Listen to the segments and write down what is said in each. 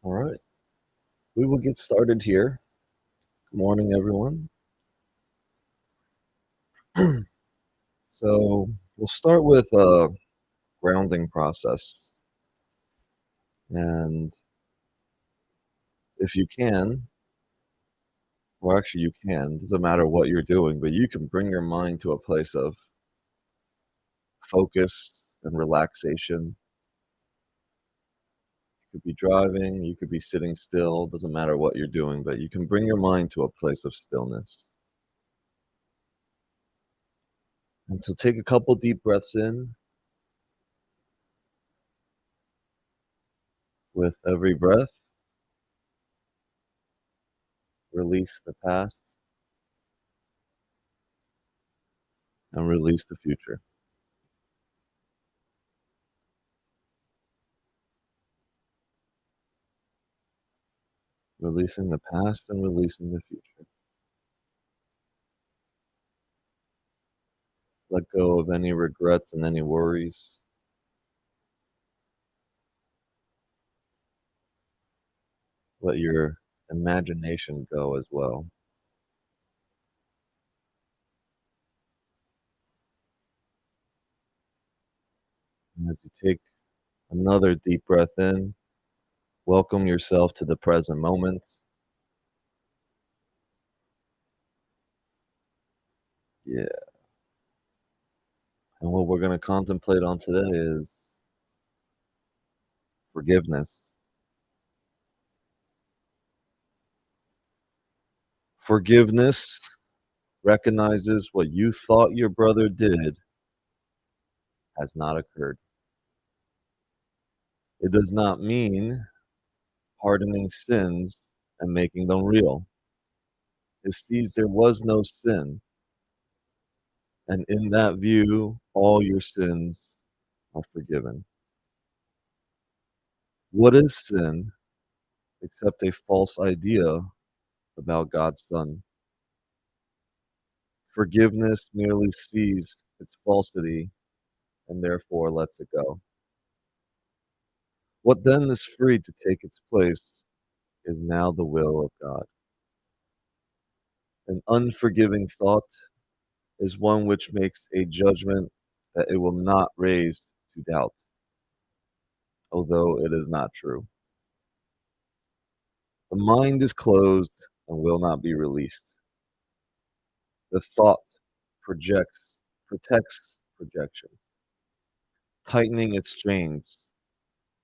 All right, we will get started here. Good morning, everyone. So we'll start with a grounding process, and if you can, well, actually, you can. Doesn't matter what you're doing, but you can bring your mind to a place of focus and relaxation. You could be driving, you could be sitting still. Doesn't matter what you're doing, but you can bring your mind to a place of stillness. And so take a couple deep breaths in. With every breath, release the past and release the future. Releasing the past and releasing the future. Let go of any regrets and any worries. Let your imagination go as well. And as you take another deep breath in, welcome yourself to the present moment. Yeah. And what we're going to contemplate on today is forgiveness. Forgiveness recognizes what you thought your brother did has not occurred. It does not mean pardoning sins and making them real. It sees there was no sin, and in that view, all your sins are forgiven. What is sin except a false idea about God's Son? Forgiveness merely sees its falsity and therefore lets it go. What then is free to take its place is now the will of God. An unforgiving thought is one which makes a judgment that it will not raise to doubt, although it is not true. The mind is closed and will not be released. The thought protects projection, tightening its chains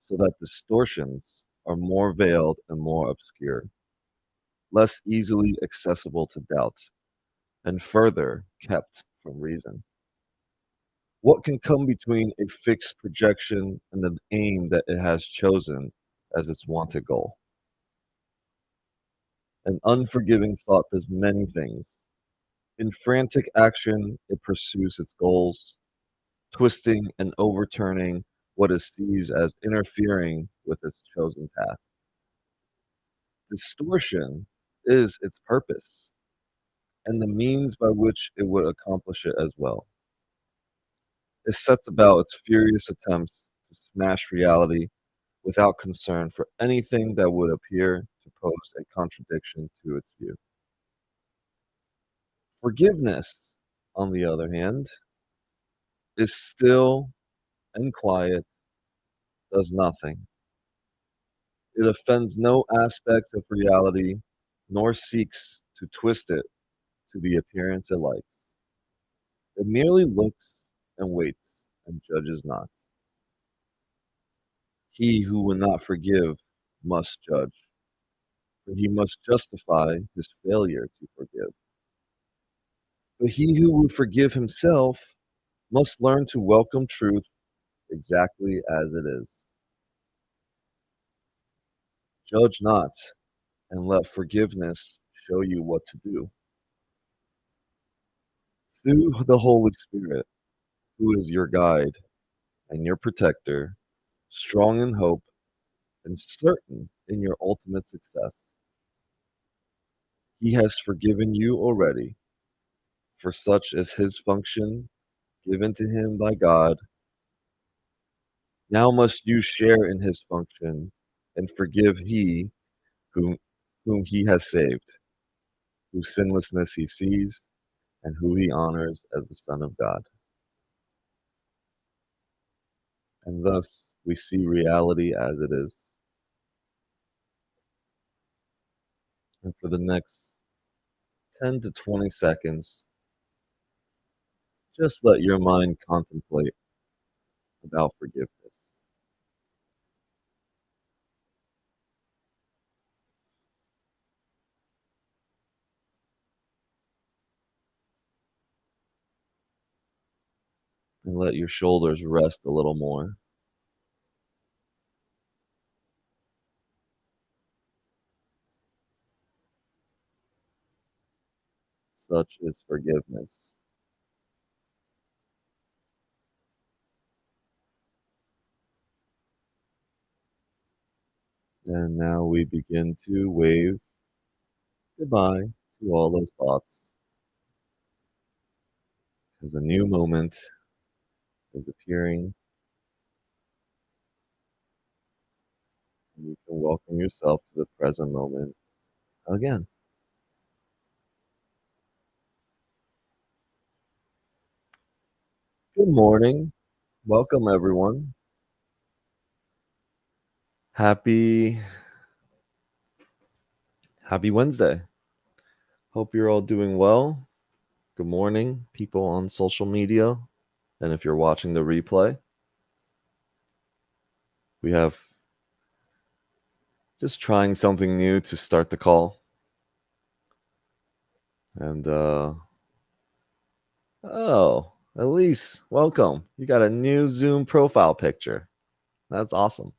so that distortions are more veiled and more obscure, less easily accessible to doubt, and further kept from reason. What can come between a fixed projection and the aim that it has chosen as its wanted goal? An unforgiving thought does many things. In frantic action, it pursues its goals, twisting and overturning what it sees as interfering with its chosen path. Distortion is its purpose and the means by which it would accomplish it as well. It sets about its furious attempts to smash reality without concern for anything that would appear to pose a contradiction to its view. Forgiveness, on the other hand, is still and quiet, does nothing. It offends no aspect of reality, nor seeks to twist it to the appearance it likes. It merely looks and waits and judges not. He who will not forgive must judge, for he must justify his failure to forgive. But he who will forgive himself must learn to welcome truth exactly as it is. Judge not, and let forgiveness show you what to do. Through the Holy Spirit, who is your guide and your protector, strong in hope and certain in your ultimate success. He has forgiven you already, for such is his function given to him by God. Now must you share in his function and forgive he whom he has saved, whose sinlessness he sees, and who he honors as the Son of God. And thus we see reality as it is. And for the next 10 to 20 seconds, just let your mind contemplate about forgiveness. And let your shoulders rest a little more. Such is forgiveness. And now we begin to wave goodbye to all those thoughts as a new moment is appearing. And you can welcome yourself to the present moment again. Good morning. Welcome, everyone. Happy Wednesday. Hope you're all doing well. Good morning, people on social media. And if you're watching the replay, we have just trying something new to start the call. And Elise, welcome. You got a new Zoom profile picture. That's awesome.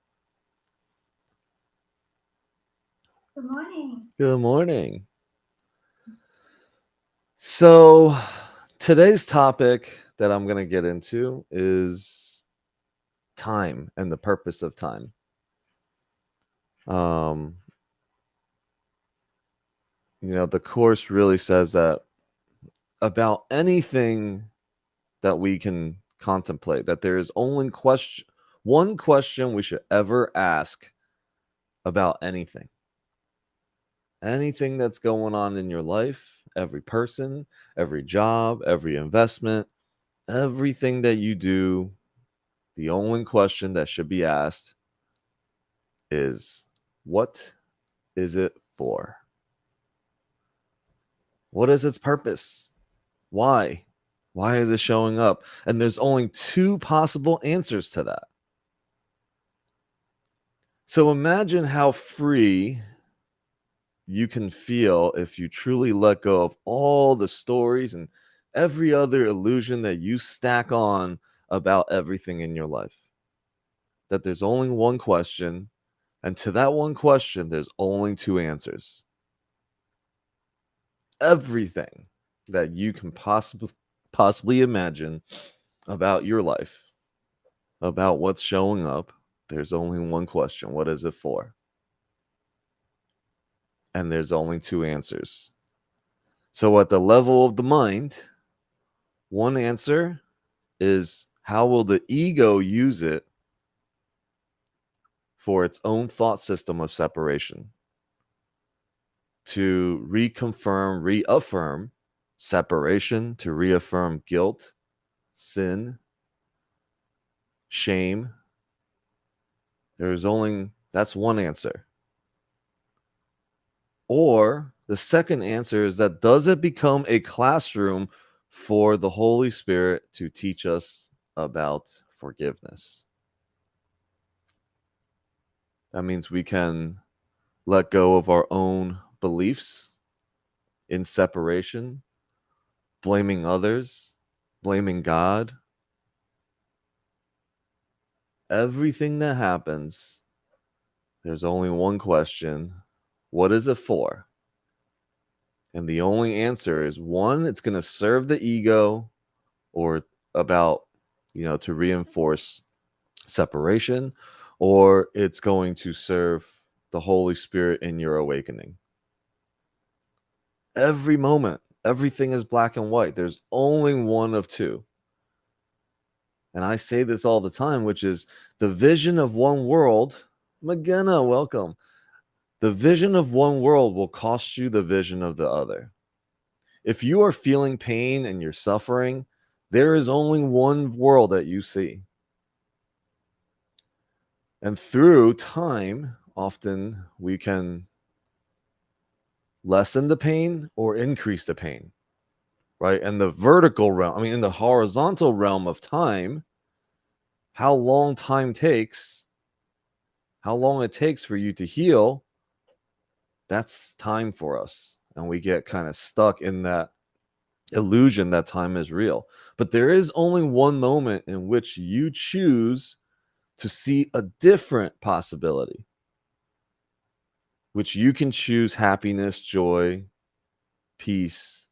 Good morning. Good morning. So today's topic that I'm going to get into is time and the purpose of time. The course really says that about anything that we can contemplate, that there is only one question we should ever ask about anything. Anything that's going on in your life, every person, every job, every investment, everything that you do, the only question that should be asked is, what is it for? What is its purpose? Why? Why is it showing up? And there's only two possible answers to that. So imagine how free you can feel if you truly let go of all the stories and every other illusion that you stack on about everything in your life. That there's only one question, and to that one question, there's only two answers. Everything that you can possibly imagine about your life, about what's showing up, there's only one question. What is it for? And there's only two answers. So at the level of the mind, one answer is, how will the ego use it for its own thought system of separation to reaffirm separation, to reaffirm guilt, sin, shame. That's one answer. Or the second answer is that, does it become a classroom for the Holy Spirit to teach us about forgiveness? That means we can let go of our own beliefs in separation, blaming others, blaming God. Everything that happens, there's only one question: what is it for? And the only answer is, one, it's going to serve the ego, or about, to reinforce separation, or it's going to serve the Holy Spirit in your awakening. Every moment, everything is black and white. There's only one of two. And I say this all the time, which is, the vision of one world McGenna, welcome. The vision of one world will cost you the vision of the other. If you are feeling pain and you're suffering, there is only one world that you see. And through time, often we can lessen the pain or increase the pain, right? And the vertical realm, in the horizontal realm of time, how long it takes for you to heal, that's time for us. And we get kind of stuck in that illusion that time is real. But there is only one moment in which you choose to see a different possibility, which you can choose happiness, joy, peace,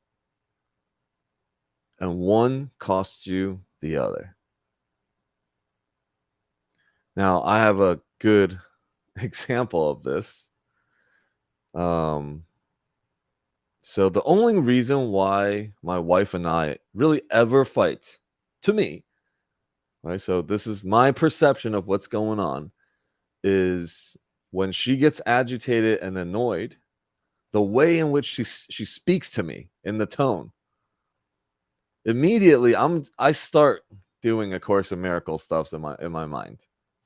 and one costs you the other. Now, I have a good example of this. So the only reason why my wife and I really ever fight, to me, right? So this is my perception of what's going on, is when she gets agitated and annoyed, the way in which she speaks to me, in the tone, immediately I start doing A Course in Miracles stuff in my mind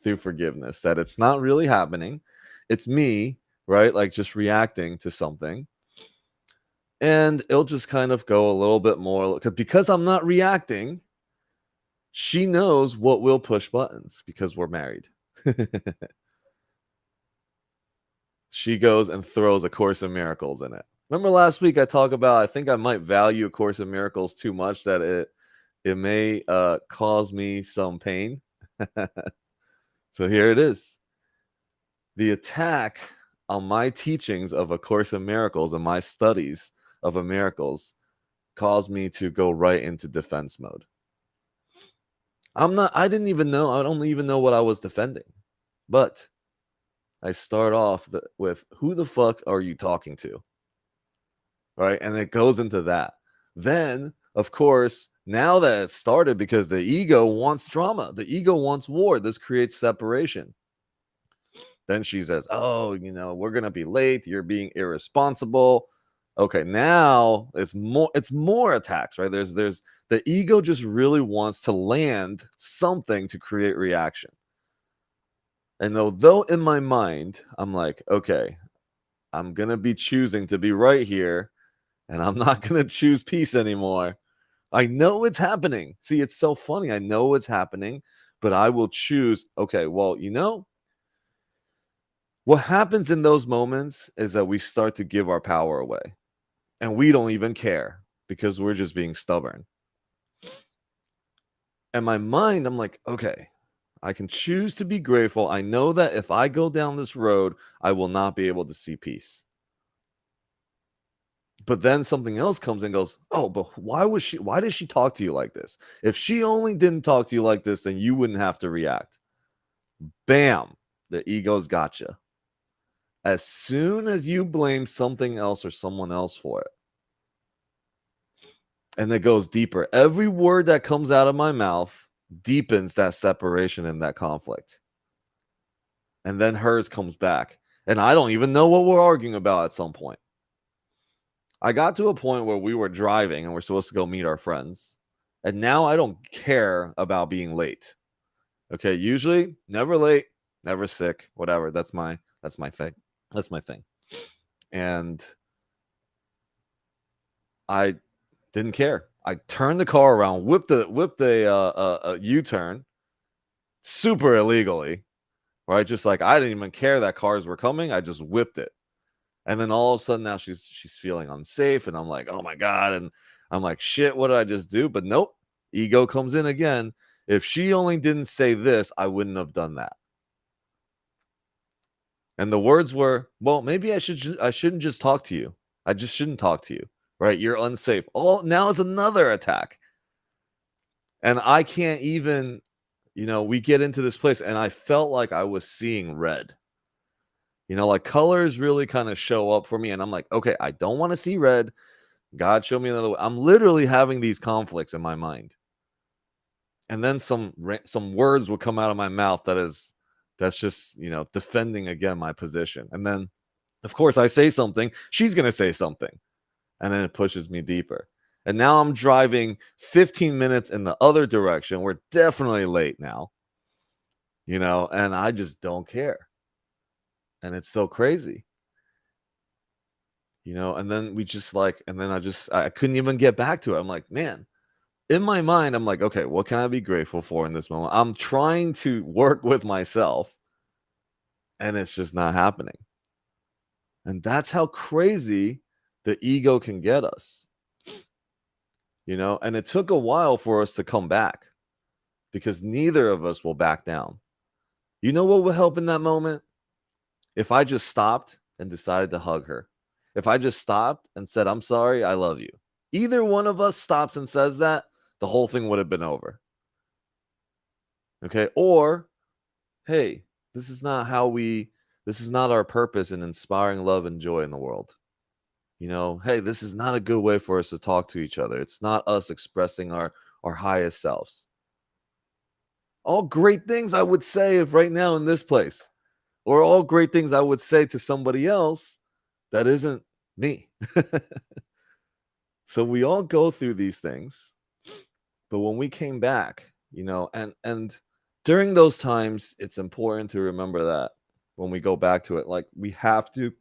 through forgiveness, that it's not really happening. It's me, right? Like just reacting to something. And it'll just kind of go a little bit more because I'm not reacting. She knows what will push buttons because we're married. She goes and throws A Course in Miracles in it. Remember last week I talked about, I think I might value A Course in Miracles too much, that it may cause me some pain. So here it is. The attack on my teachings of A Course in Miracles and my studies of miracles caused me to go right into defense mode. I don't even know what I was defending. But I start off with, who the fuck are you talking to? Right? And it goes into that. Then, of course, now that it started, because the ego wants drama, the ego wants war, this creates separation. Then she says, oh, we're going to be late. You're being irresponsible. Okay, now it's more attacks, right? There's the ego just really wants to land something to create reaction. And although in my mind, I'm like, okay, I'm going to be choosing to be right here, and I'm not going to choose peace anymore. I know it's happening. See, it's so funny. I know it's happening, but I will choose, okay, well, what happens in those moments is that we start to give our power away, and we don't even care because we're just being stubborn. And my mind, I'm like, okay, I can choose to be grateful. I know that if I go down this road, I will not be able to see peace. But then something else comes and goes, oh, but why did she talk to you like this? If she only didn't talk to you like this, then you wouldn't have to react. Bam, the ego's gotcha. As soon as you blame something else or someone else for it, and it goes deeper, every word that comes out of my mouth deepens that separation and that conflict. And then hers comes back. And I don't even know what we're arguing about at some point. I got to a point where we were driving and we're supposed to go meet our friends. And now I don't care about being late. Okay, usually never late, never sick, whatever. That's my thing. That's my thing. And I didn't care. I turned the car around, whipped a U-turn, super illegally, right? Just like I didn't even care that cars were coming. I just whipped it. And then all of a sudden now she's feeling unsafe, and I'm like, oh my God. And I'm like, shit, what did I just do? But nope, ego comes in again. If she only didn't say this, I wouldn't have done that. And the words were, well, maybe I shouldn't just talk to you. I just shouldn't talk to you, right? You're unsafe. Oh, now it's another attack. And I can't even, we get into this place and I felt like I was seeing red. Like colors really kind of show up for me. And I'm like, okay, I don't want to see red. God, show me another way. I'm literally having these conflicts in my mind. And then some words will come out of my mouth that is That's just, defending again my position. And then, of course, I say something, she's going to say something, and then it pushes me deeper. And now I'm driving 15 minutes in the other direction. We're definitely late now, and I just don't care. And it's so crazy, and then I couldn't even get back to it. I'm like, man, in my mind, I'm like, okay, what can I be grateful for in this moment? I'm trying to work with myself, and it's just not happening. And that's how crazy the ego can get us, and it took a while for us to come back because neither of us will back down. You know what would help in that moment? If I just stopped and decided to hug her. If I just stopped and said, I'm sorry, I love you. Either one of us stops and says that, the whole thing would have been over. Okay. Or, hey, this is not our purpose in inspiring love and joy in the world. Hey, this is not a good way for us to talk to each other. It's not us expressing our highest selves. All great things I would say if right now in this place, or all great things I would say to somebody else that isn't me. So we all go through these things, but when we came back, and during those times, it's important to remember that when we go back to it, like we have to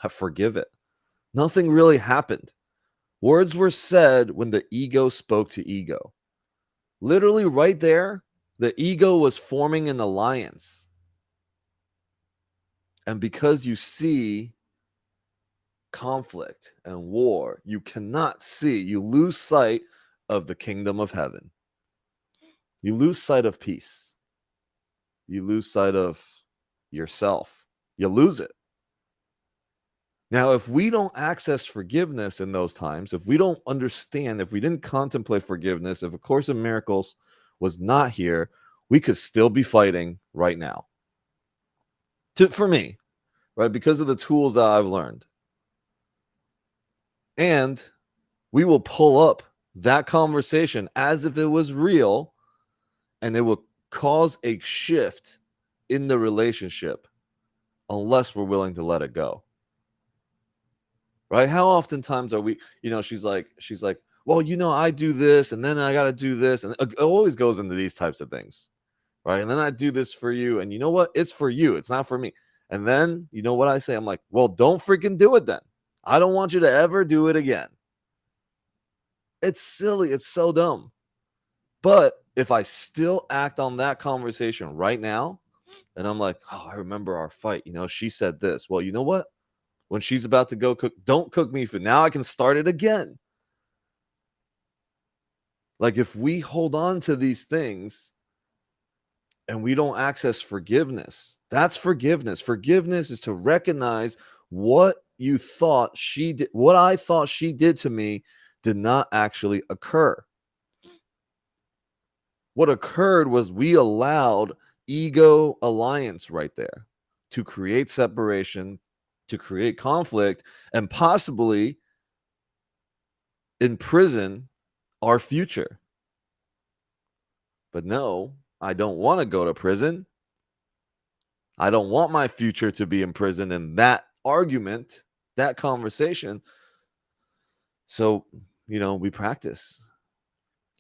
forgive it. Nothing really happened. Words were said when the ego spoke to ego. Literally right there, the ego was forming an alliance. And because you see conflict and war, you lose sight of the kingdom of heaven. You lose sight of peace. You lose sight of yourself. You lose it. Now, if we don't access forgiveness in those times, if we don't understand, if we didn't contemplate forgiveness, if A Course in Miracles was not here, we could still be fighting right now. For me, right? Because of the tools that I've learned. And we will pull up that conversation as if it was real, and it will cause a shift in the relationship unless we're willing to let it go. Right? How oftentimes are we, she's like, well, I do this and then I got to do this. And it always goes into these types of things. Right? And then I do this for you. And you know what? It's for you. It's not for me. And then, you know what I say? I'm like, well, don't freaking do it then. I don't want you to ever do it again. It's silly. It's so dumb. But if I still act on that conversation right now, and I'm like, oh, I remember our fight. She said this. Well, you know what? When she's about to go cook, don't cook me food. Now I can start it again. Like if we hold on to these things and we don't access forgiveness, that's forgiveness. Forgiveness is to recognize what you thought she did, what I thought she did to me did not actually occur. What occurred was we allowed ego alliance right there to create separation, to create conflict, and possibly imprison our future. But no, I don't want to go to prison. I don't want my future to be imprisoned in that argument, that conversation. So, we practice,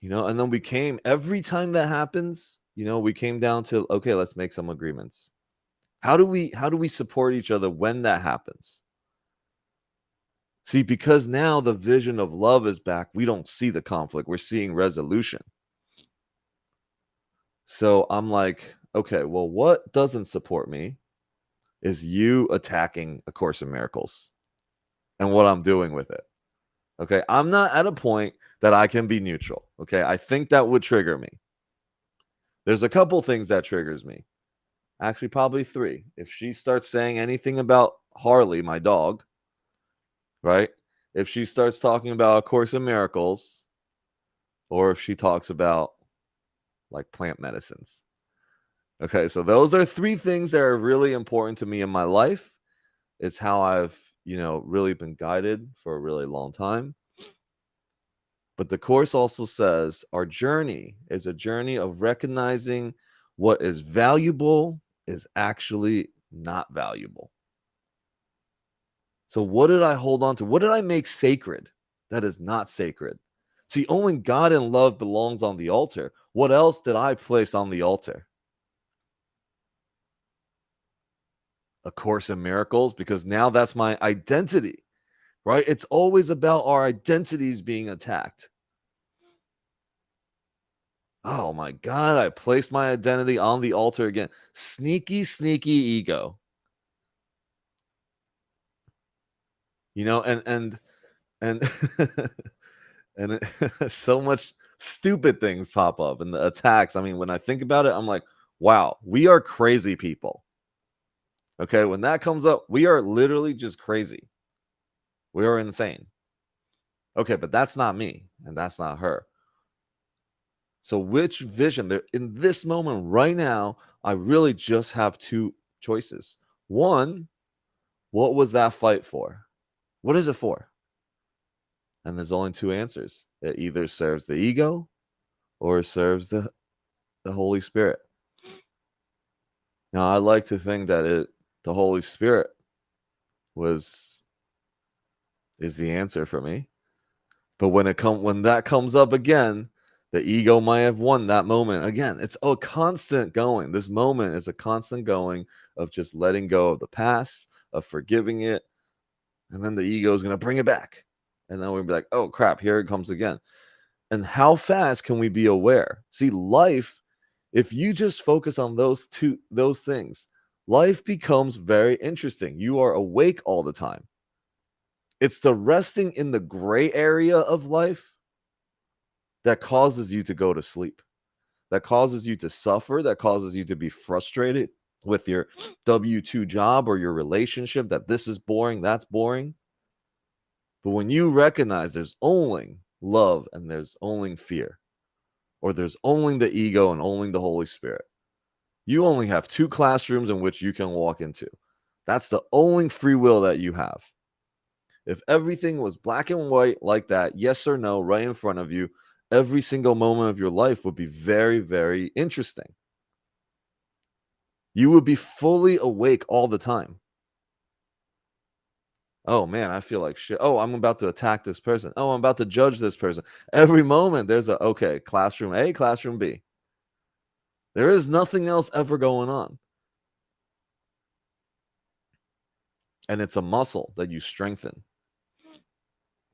and then every time that happens, we came down to, okay, let's make some agreements. How do we support each other when that happens? See, because now the vision of love is back, we don't see the conflict. We're seeing resolution. So I'm like, okay, well, what doesn't support me is you attacking A Course in Miracles and what I'm doing with it. Okay, I'm not at a point that I can be neutral. Okay, I think that would trigger me. There's a couple things that triggers me. Actually, probably 3. If she starts saying anything about Harley, my dog, right? If she starts talking about A Course in Miracles, or if she talks about like plant medicines. Okay, so those are 3 things that are really important to me in my life. It's how I've, really been guided for a really long time. But the Course also says our journey is a journey of recognizing what is valuable is actually not valuable. So what did I hold on to? What did I make sacred that is not sacred? See, only God and love belongs on the altar. What else did I place on the altar? A Course in Miracles, because now that's my identity, right? It's always about our identities being attacked. Oh my God, I placed my identity on the altar again. Sneaky, sneaky ego. You know, and and so much stupid things pop up and the attacks. I mean, when I think about it, I'm like, wow, we are crazy people. Okay, when that comes up, we are literally just crazy. We are insane. Okay, but that's not me and that's not her. So which vision there in this moment right now, I really just have two choices. One, what was that fight for? What is it for? And there's only two answers. It either serves the ego or it serves the Holy Spirit. Now, I like to think that the Holy Spirit is the answer for me. But when that comes up again, the ego might have won that moment. Again, it's a constant going. This moment is a constant going of just letting go of the past, of forgiving it, and then the ego is going to bring it back. And then we'll be like, oh crap, here it comes again. And how fast can we be aware? See, life, if you just focus on those things, life becomes very interesting. You are awake all the time. It's the resting in the gray area of life that causes you to go to sleep, that causes you to suffer, that causes you to be frustrated with your W-2 job or your relationship, that this is boring, that's boring. But when you recognize there's only love and there's only fear, or there's only the ego and only the Holy Spirit, you only have two classrooms in which you can walk into. That's the only free will that you have. If everything was black and white like that, yes or no, right in front of you, every single moment of your life would be very, very interesting. You would be fully awake all the time. Oh man, I feel like shit. Oh, I'm about to attack this person. Oh, I'm about to judge this person. Every moment there's okay, classroom A, classroom B. There is nothing else ever going on. And it's a muscle that you strengthen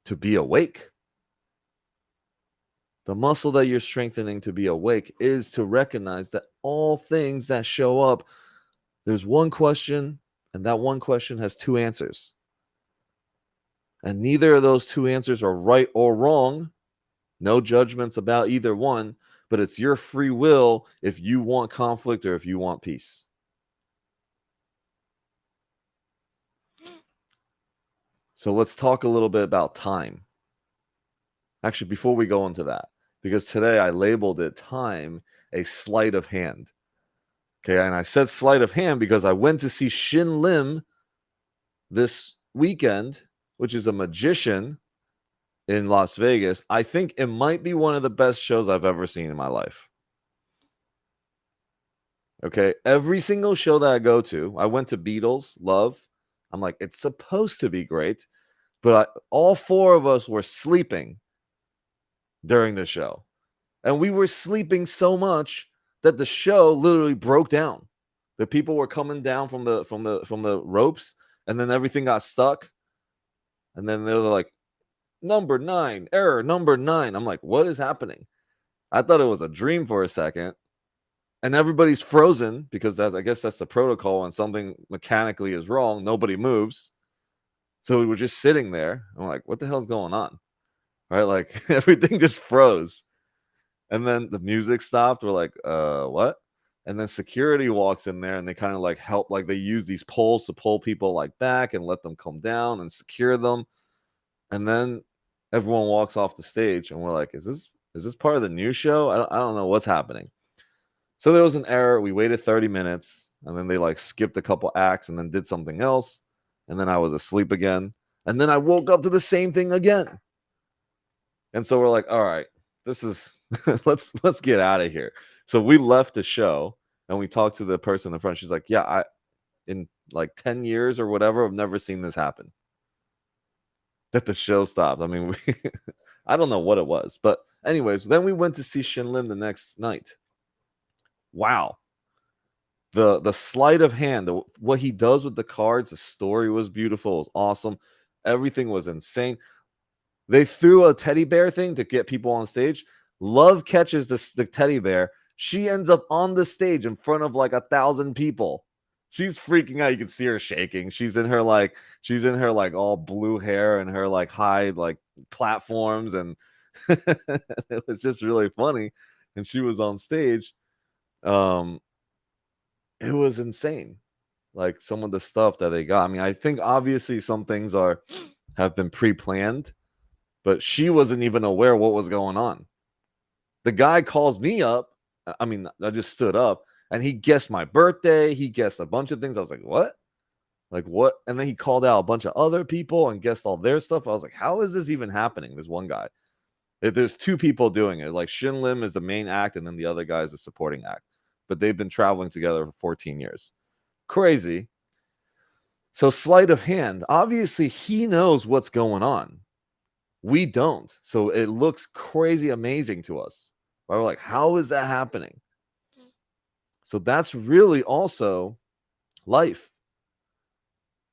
to be awake. The muscle that you're strengthening to be awake is to recognize that all things that show up, there's one question, and that one question has two answers. And neither of those two answers are right or wrong. No judgments about either one, but it's your free will if you want conflict or if you want peace. So let's talk a little bit about time. Actually, before we go into that, because today I labeled it time a sleight of hand. Okay, and I said sleight of hand because I went to see Shin Lim this weekend, which is a magician in Las Vegas. I think it might be one of the best shows I've ever seen in my life. Okay, every single show that I go to, I went to Beatles, Love. I'm like, it's supposed to be great, but all four of us were sleeping during the show. And we were sleeping so much that the show literally broke down. The people were coming down from the ropes, and then everything got stuck. And then they were like, number 9, error, number 9. I'm like, what is happening? I thought it was a dream for a second. And everybody's frozen because I guess that's the protocol when something mechanically is wrong. Nobody moves. So we were just sitting there. I'm like, what the hell's going on? Right? Like everything just froze. And then the music stopped. We're like, what? And then security walks in there and they kind of like help, like they use these poles to pull people like back and let them come down and secure them. And then everyone walks off the stage and we're like, is this part of the new show? I don't know what's happening. So there was an error. We waited 30 minutes and then they like skipped a couple acts and then did something else. And then I was asleep again. And then I woke up to the same thing again. And so we're like, all right, this is let's get out of here. So we left the show And we talked to the person in the front. She's like, yeah, I in like 10 years or whatever, I've never seen this happen. That the show stopped. I mean, I don't know what it was. But anyways, then we went to see Shin Lim the next night. Wow. The sleight of hand, what he does with the cards, the story was beautiful. It was awesome. Everything was insane. They threw a teddy bear thing to get people on stage. Love catches the teddy bear. She ends up on the stage in front of like 1,000 people. She's freaking out. You can see her shaking. She's in her like all blue hair and her like high like platforms, and it was just really funny. And she was on stage. It was insane. Like some of the stuff that they got. I mean, I think obviously some things have been pre-planned, but she wasn't even aware what was going on. The guy calls me up. I mean, I just stood up and he guessed my birthday. He guessed a bunch of things. I was like, what? Like, what? And then he called out a bunch of other people and guessed all their stuff. I was like, how is this even happening? This one guy. There's two people doing it. Like Shin Lim is the main act, and then the other guy is the supporting act. But they've been traveling together for 14 years. Crazy. So sleight of hand. Obviously, he knows what's going on. We don't. So it looks crazy amazing to us. We're like, how is that happening? So that's really also life.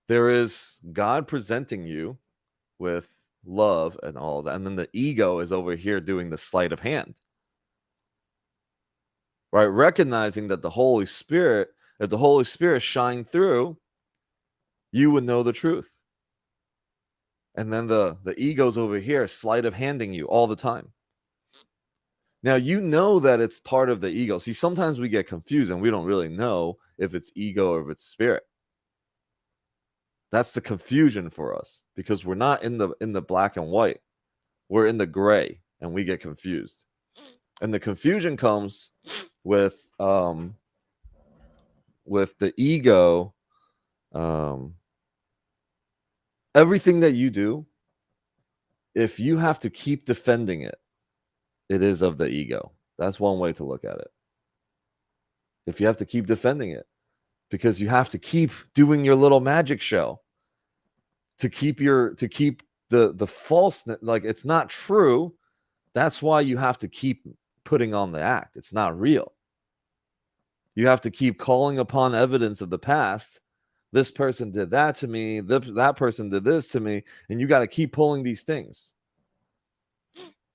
There is God presenting you with love and all of that. And then the ego is over here doing the sleight of hand. Right? Recognizing that the Holy Spirit, if the Holy Spirit shined through, you would know the truth. And then the ego's over here, sleight of handing you all the time. Now, you know that it's part of the ego. See, sometimes we get confused and we don't really know if it's ego or if it's spirit. That's the confusion for us because we're not in the black and white. We're in the gray and we get confused. And the confusion comes with the ego. Everything that you do, if you have to keep defending it, it is of the ego. That's one way to look at it. If you have to keep defending it, because you have to keep doing your little magic show to keep the falseness, like it's not true. That's why you have to keep putting on the act. It's not real. You have to keep calling upon evidence of the past. This person did that to me. That person did this to me. And you got to keep pulling these things.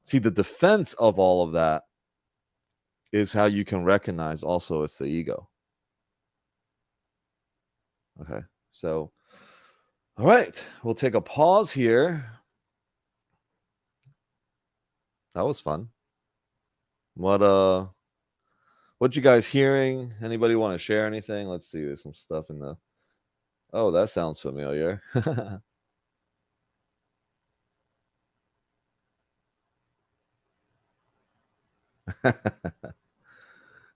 See, the defense of all of that is how you can recognize also it's the ego. Okay, so, all right, we'll take a pause here. That was fun. What you guys hearing? Anybody want to share anything? Let's see. There's some stuff in the. Oh, that sounds familiar.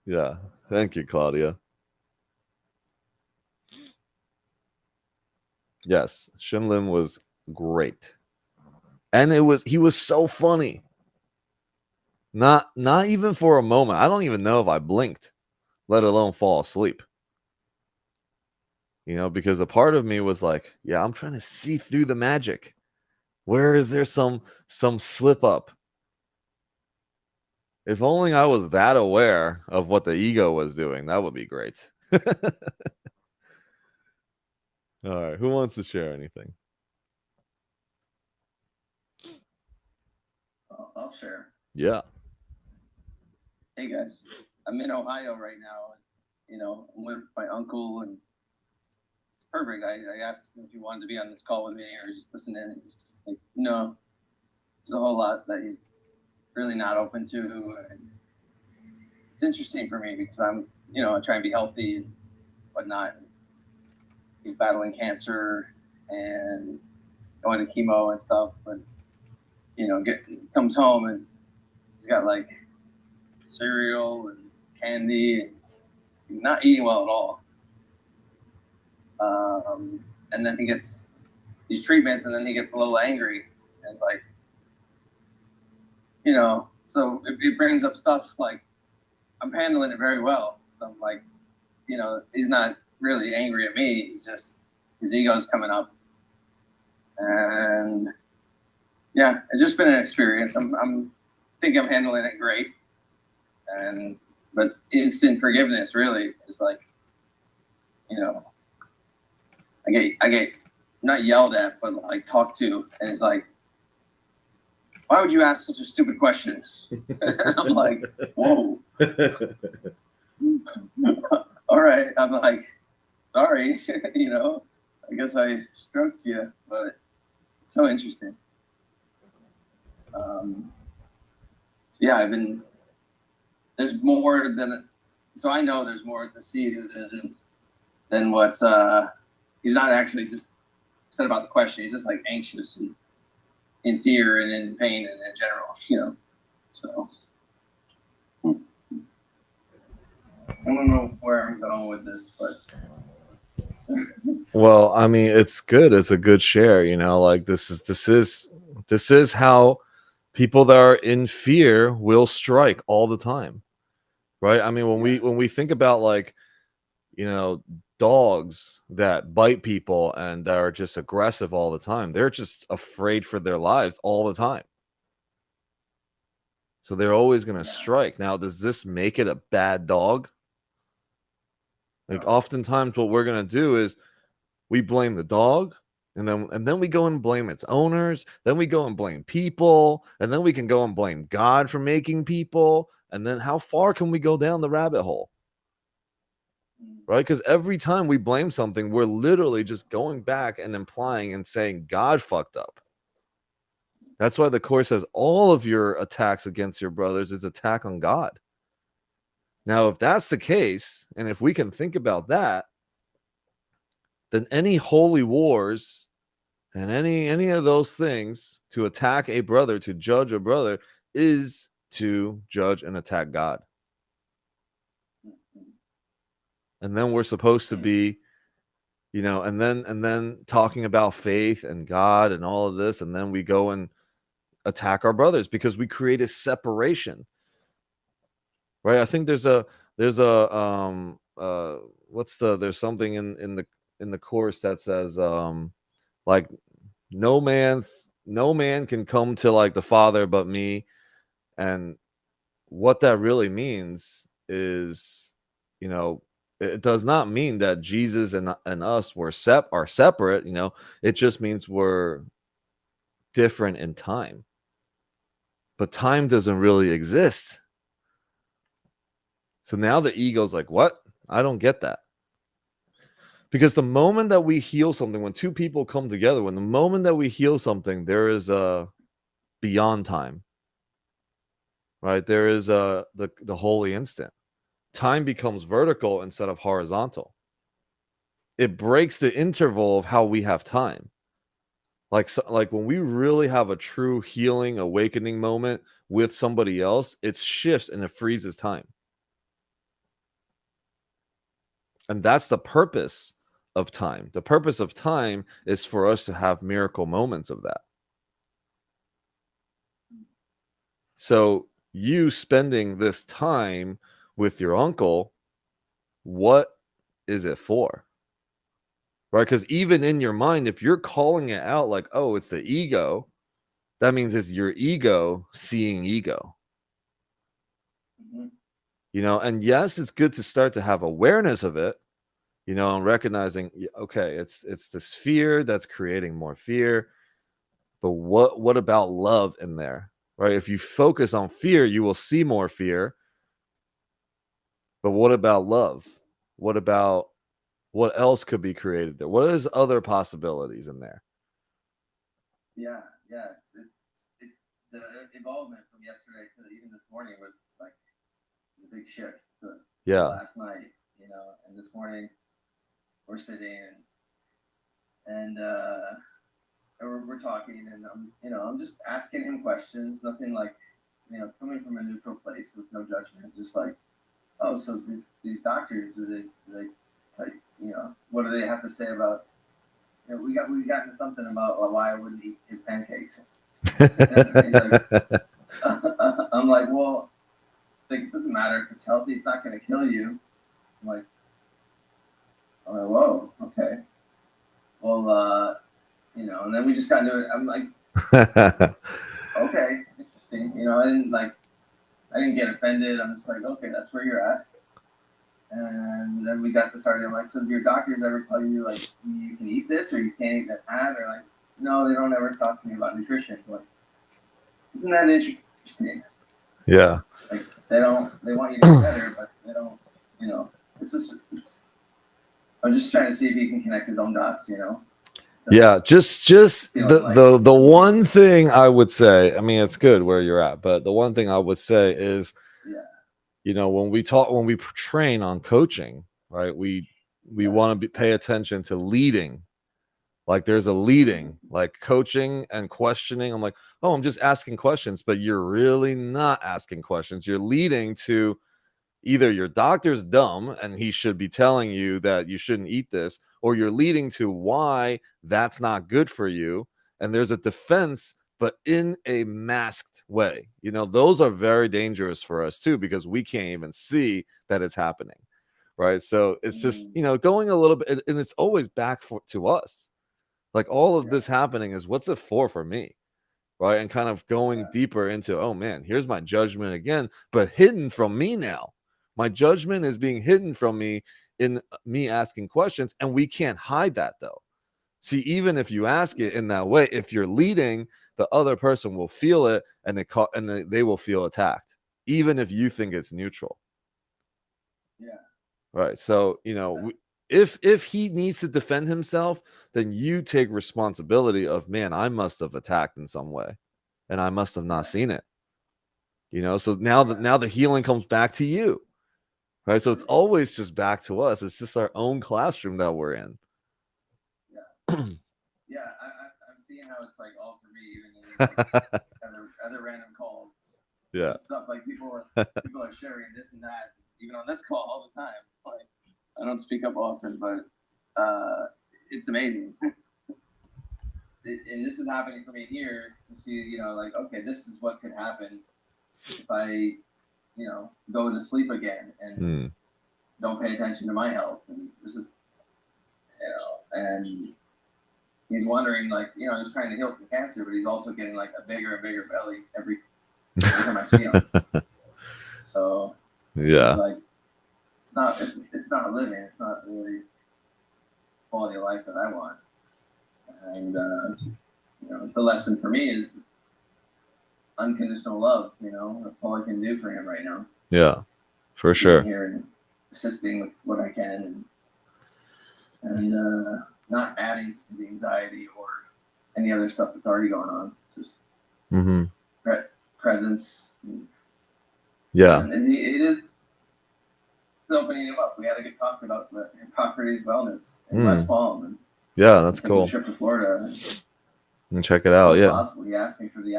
Yeah. Thank you, Claudia. Yes, Shin Lim was great. And he was so funny. Not even for a moment. I don't even know if I blinked, let alone fall asleep. You know, because a part of me was like, yeah, I'm trying to see through the magic. Where is there some slip up? If only I was that aware of what the ego was doing, that would be great. All right, who wants to share anything? I'll share. Yeah. Hey guys, I'm in Ohio right now. You know, I'm with my uncle, and it's perfect. I asked him if he wanted to be on this call with me or just listen in. And just like, no, there's a whole lot that he's really not open to. And it's interesting for me because I'm, I try and be healthy and whatnot. He's battling cancer and going to chemo and stuff, but comes home and he's got like cereal and candy and not eating well at all. And then he gets these treatments and then he gets a little angry and like, so it brings up stuff like I'm handling it very well. So I'm like, he's not really angry at me. He's just his ego's coming up, and yeah, it's just been an experience. I'm think I'm handling it great, but instant forgiveness really is like, I get not yelled at, but like talked to, and it's like, why would you ask such a stupid question? I'm like, whoa. All right. I'm like, sorry, I guess I stroked you, but it's so interesting. Yeah, there's more so I know there's more to see than what's, he's not actually just said about the question. He's just like anxious and in fear and in pain and in general, so. I don't know where I'm going with this, but. Well, I mean, it's good. It's a good share, like this is how people that are in fear will strike all the time. Right? I mean, when we think about like, dogs that bite people and that are just aggressive all the time, they're just afraid for their lives all the time. So they're always going to strike. Now, does this make it a bad dog? Like oftentimes what we're going to do is we blame the dog, and then we go and blame its owners, then we go and blame people, and then we can go and blame God for making people, and then how far can we go down the rabbit hole? Right? Because every time we blame something, we're literally just going back and implying and saying God fucked up. That's why the Course says all of your attacks against your brothers is attack on God. Now, if that's the case, and if we can think about that, then any holy wars and any of those things to attack a brother, to judge a brother, is to judge and attack God. And then we're supposed to be, and then talking about faith and God and all of this, and then we go and attack our brothers because we create a separation. Right? I think there's there's something in the Course that says like no man can come to like the Father but me. And what that really means is, it does not mean that Jesus and us are separate. It just means we're different in time, but time doesn't really exist. So now the ego's like, what? I don't get that. Because the moment that we heal something, when two people come together, when the moment that we heal something, there is a beyond time, right? There is the holy instant. Time becomes vertical instead of horizontal. It breaks the interval of how we have time. Like when we really have a true healing, awakening moment with somebody else, it shifts and it freezes time. And that's the purpose of time. The purpose of time is for us to have miracle moments of that. So you spending this time with your uncle, what is it for? Right? Because even in your mind, if you're calling it out like, oh, it's the ego, that means it's your ego seeing ego. And yes, it's good to start to have awareness of it, and recognizing, okay, it's this fear that's creating more fear. But what about love in there? Right? If you focus on fear, you will see more fear. But what about love? What else could be created there? What is other possibilities in there? Yeah. It's the involvement from yesterday to even this morning was like it's a big shift to last night, and this morning we're sitting and we're talking, and I'm just asking him questions, nothing like, coming from a neutral place with no judgment, just like, oh, so these doctors, do they tell you, what do they have to say about, we got into something about why I wouldn't eat his pancakes. He's like, I'm like, well, it doesn't matter if it's healthy, it's not going to kill you. I'm like, I'm like, whoa, okay. Well, and then we just got into it. I'm like, okay, interesting. I didn't get offended. I'm just like, okay, that's where you're at. And then we got to start. I'm like, so do your doctors ever tell you like you can eat this or you can't eat that? Or like, no, they don't ever talk to me about nutrition. Like, isn't that interesting? Yeah. Like they want you to be better, but they don't. I'm just trying to see if he can connect his own dots. Yeah, just the one thing I would say, I mean, it's good where you're at, but the one thing I would say is, when we train on coaching, right? We want to pay attention to leading. Like there's a leading, like coaching and questioning. I'm like, oh, I'm just asking questions, but you're really not asking questions. You're leading to either your doctor's dumb and he should be telling you that you shouldn't eat this, or you're leading to why that's not good for you. And there's a defense, but in a masked way. Those are very dangerous for us too, because we can't even see that it's happening. Right. So it's just, going a little bit, and it's always back to us. Like all of this happening is what's it for me? Right. And kind of going deeper into, oh man, here's my judgment again, but hidden from me now. My judgment is being hidden from me in me asking questions, and we can't hide that though. See, even if you ask it in that way, if you're leading, the other person will feel it, and they will feel attacked, even if you think it's neutral. Yeah. Right. So, if he needs to defend himself, then you take responsibility of, man, I must have attacked in some way, and I must have not seen it. So now the healing comes back to you. Right. So it's always just back to us. It's just our own classroom that we're in. Yeah. I'm seeing how it's like all for me, even in like other random calls. Yeah. Stuff like people are sharing this and that, even on this call all the time. Like I don't speak up often, but it's amazing. And this is happening for me here to see, like, okay, this is what could happen if I go to sleep again and don't pay attention to my health. And this is, and he's wondering, like, he's trying to heal from cancer, but he's also getting like a bigger and bigger belly every time I see him. So yeah, like it's not living. It's not really quality of life that I want. And the lesson for me is unconditional love. That's all I can do for him right now. Yeah, for sure. Here and assisting with what I can, and not adding to the anxiety or any other stuff that's already going on. Just presence. Yeah, and it is opening him up. We had a good talk about Hippocrates Wellness in West Palm. And yeah, that's cool. A trip to Florida And check it out. Yeah. Possible. He asked me for the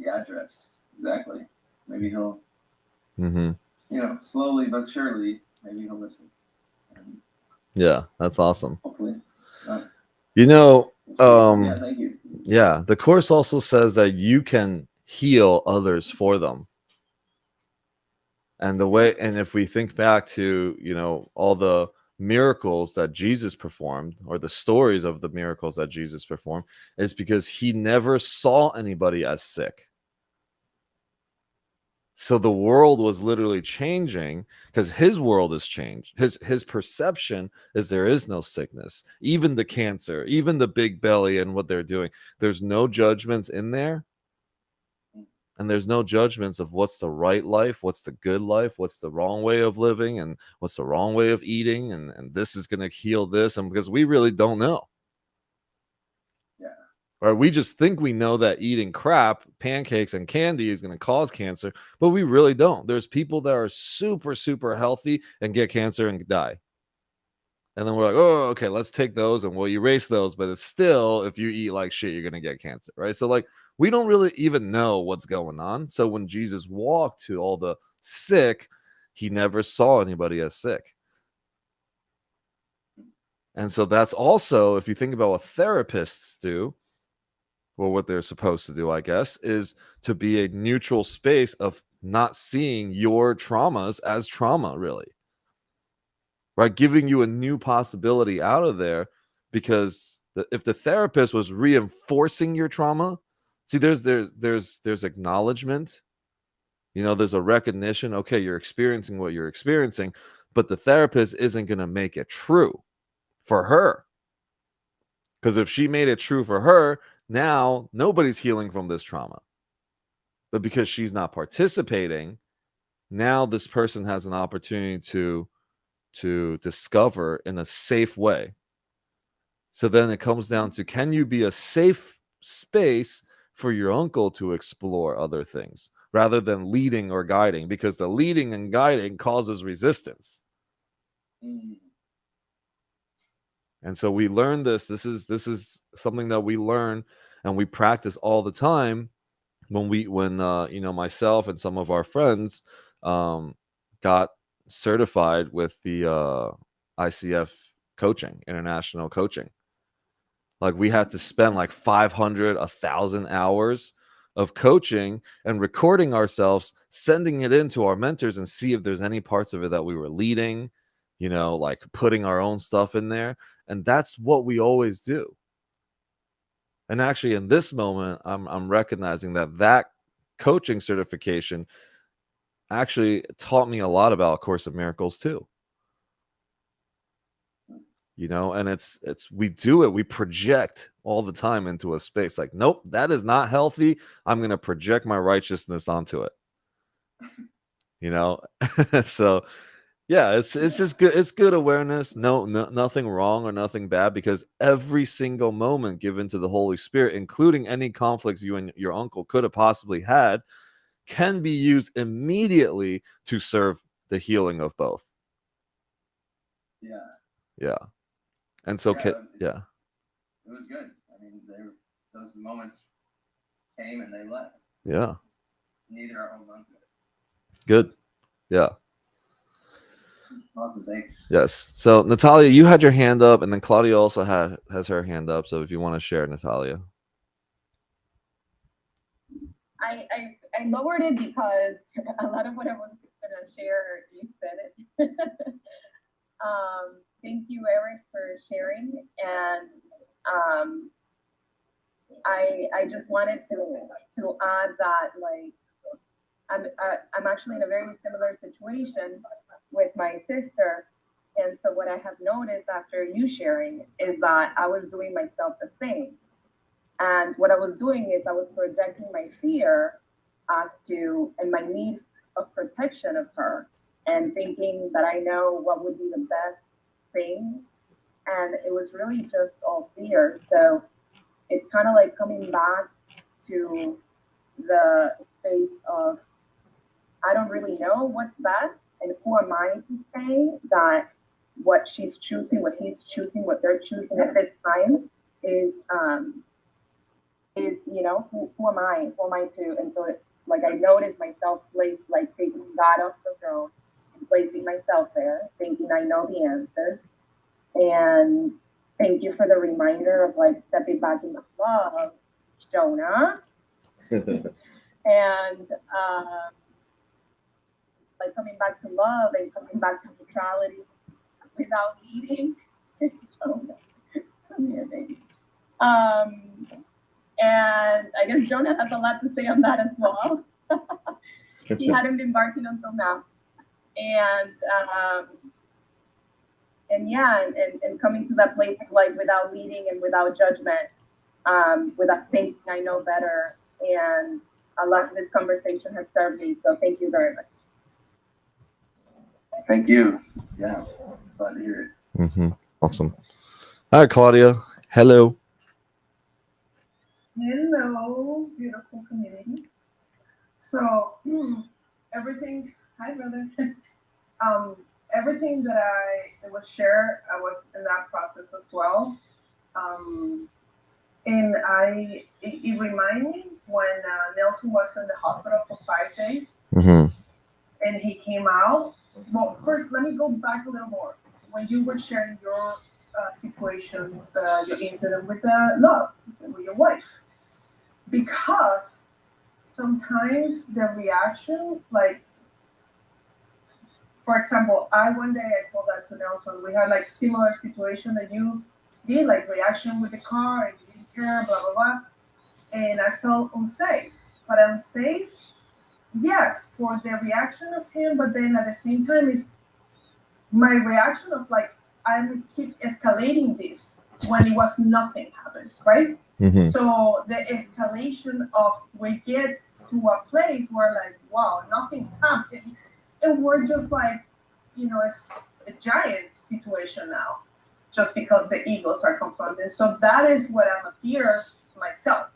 address. Exactly. Maybe he'll, slowly but surely, maybe he'll listen. And yeah, that's awesome. Hopefully. Thank you. Yeah, the course also says that you can heal others for them. And if we think back to, all the miracles that Jesus performed, or the stories of the miracles that Jesus performed, is because he never saw anybody as sick. So the world was literally changing because his world has changed. His perception is there is no sickness, even the cancer, even the big belly and what they're doing. There's no judgments in there. And there's no judgments of what's the right life, what's the good life, what's the wrong way of living, and what's the wrong way of eating. And this is going to heal this. And because we really don't know. Yeah. Or we just think we know that eating crap, pancakes, and candy is going to cause cancer, but we really don't. There's people that are super, super healthy and get cancer and die. And then we're like, oh, okay, let's take those and we'll erase those. But it's still, if you eat like shit, you're going to get cancer, right? So like, we don't really even know what's going on. So when Jesus walked to all the sick, he never saw anybody as sick. And so that's also, if you think about what therapists do, or what they're supposed to do, I guess, is to be a neutral space of not seeing your traumas as trauma, really. right? Giving you a new possibility out of there, because if the therapist was reinforcing your trauma, see, there's acknowledgement, there's a recognition. Okay, you're experiencing what you're experiencing, but the therapist isn't going to make it true for her. Because if she made it true for her, now nobody's healing from this trauma. But because she's not participating, now this person has an opportunity to discover in a safe way. So then it comes down to, can you be a safe space for your uncle to explore other things rather than leading or guiding? Because the leading and guiding causes resistance. And so we learn this. This is something that we learn and we practice all the time when myself and some of our friends got certified with the ICF coaching, international coaching. Like, we had to spend like 500, 1,000 hours of coaching and recording ourselves, sending it into our mentors and see if there's any parts of it that we were leading, like putting our own stuff in there. And that's what we always do. And actually, in this moment, I'm recognizing that coaching certification actually taught me a lot about A Course of Miracles too. And it's we do it, we project all the time into a space like, nope, that is not healthy. I'm going to project my righteousness onto it. So yeah, it's just good. It's good awareness. No, nothing wrong or nothing bad, because every single moment given to the Holy Spirit, including any conflicts you and your uncle could have possibly had, can be used immediately to serve the healing of both. Yeah. And so, It was good. I mean, those moments came and they left. Yeah. Neither are holding on to it. Good. Yeah. Awesome. Thanks. Yes. So, Natalia, you had your hand up, and then Claudia also has her hand up. So if you want to share, Natalia. I lowered it because a lot of what I was going to share, you said it. Thank you, Eric, for sharing. And I just wanted to add that, like, I'm actually in a very similar situation with my sister. And so what I have noticed after you sharing is that I was doing myself the same. And what I was doing is I was projecting my fear and my need of protection of her, and thinking that I know what would be the best thing. And it was really just all fear. So it's kind of like coming back to the space of, I don't really know what's best, and who am I to say that what she's choosing, what he's choosing, what they're choosing at this time is who am I? Who am I to? And so like I noticed myself taking God off the throne and placing myself there, thinking I know the answers. And thank you for the reminder of like stepping back into love, Jonah. And like coming back to love and coming back to neutrality without leading. Jonah, come here, baby. And I guess Jonah has a lot to say on that as well. He hadn't been barking until now. And coming to that place of like without leading and without judgment, without thinking I know better. And a lot of this conversation has served me. So thank you very much. Thank you. Yeah, glad to hear it. Mm-hmm. Awesome. All right, Claudia. Hello. Hello, beautiful community. So everything, hi brother. Everything that it was shared, I was in that process as well. And it reminded me when Nelson was in the hospital for 5 days, Mm-hmm. and he came out. Well, first, let me go back a little more. When you were sharing your situation, your incident with love, with your wife, because sometimes the reaction, like for example, one day I told that to Nelson. We had like similar situation that you did, like reaction with the car and you didn't care, blah blah blah. And I felt unsafe. But unsafe, yes, for the reaction of him, but then at the same time is my reaction of like I'm keep escalating this when it was nothing happened, right? Mhm. So the escalation of we get to a place where like wow, nothing happened, and we're just like, it's a giant situation now, just because the egos are confronted. So that is what I'm a fear myself.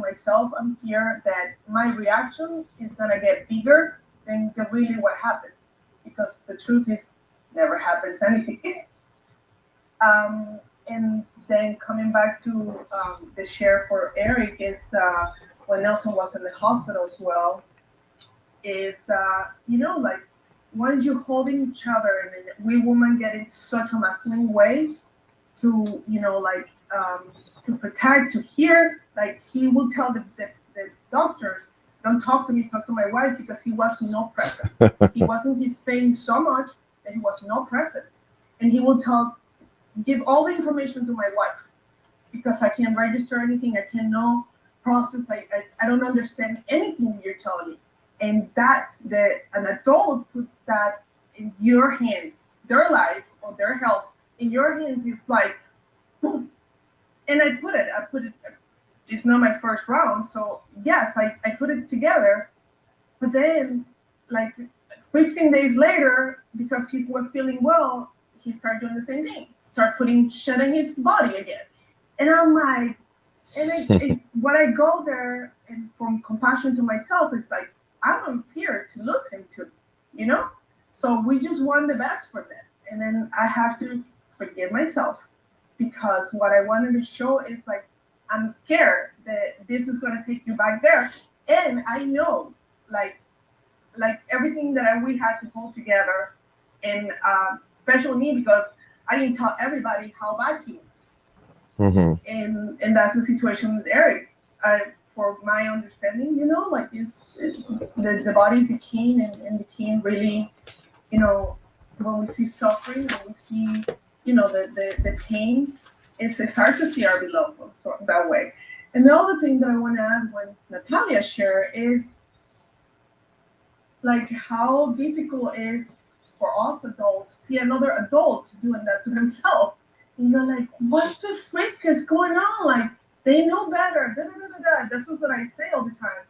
Myself, I'm fear that my reaction is gonna get bigger than really what happened, because the truth is never happens anything. And then coming back to the share for Eric is when Nelson was in the hospital as well, is like once you're holding each other and we women get in such a masculine way to like to protect, to hear, like he will tell the doctors, don't talk to me, talk to my wife, because he was not present. He wasn't his pain so much that he was not present, and he will give all the information to my wife, because I can't register anything, I cannot process, I don't understand anything you're telling me. And that an adult puts that in your hands, their life or their health in your hands is like, and I put it, it's not my first round, so yes, I put it together, but then like 15 days later, because he was feeling well, he started doing the same thing, start putting shit in his body again. And I'm like, when I go there and from compassion to myself, it's like, I don't fear to lose him too, So we just want the best for them. And then I have to forgive myself, because what I wanted to show is like, I'm scared that this is going to take you back there. And I know, like everything that we had to hold together, and especially me, because I didn't tell everybody how bad he was. And that's the situation with Eric. For my understanding, like the body's decaying, and decaying really, when we see suffering, when we see, the pain, it's hard to see our beloved that way. And the other thing that I want to add when Natalia shared is like how difficult it is for us adults to see another adult doing that to themselves. And you're like, what the frick is going on? Like, they know better. Da, da, da, da, da. That's what I say all the time.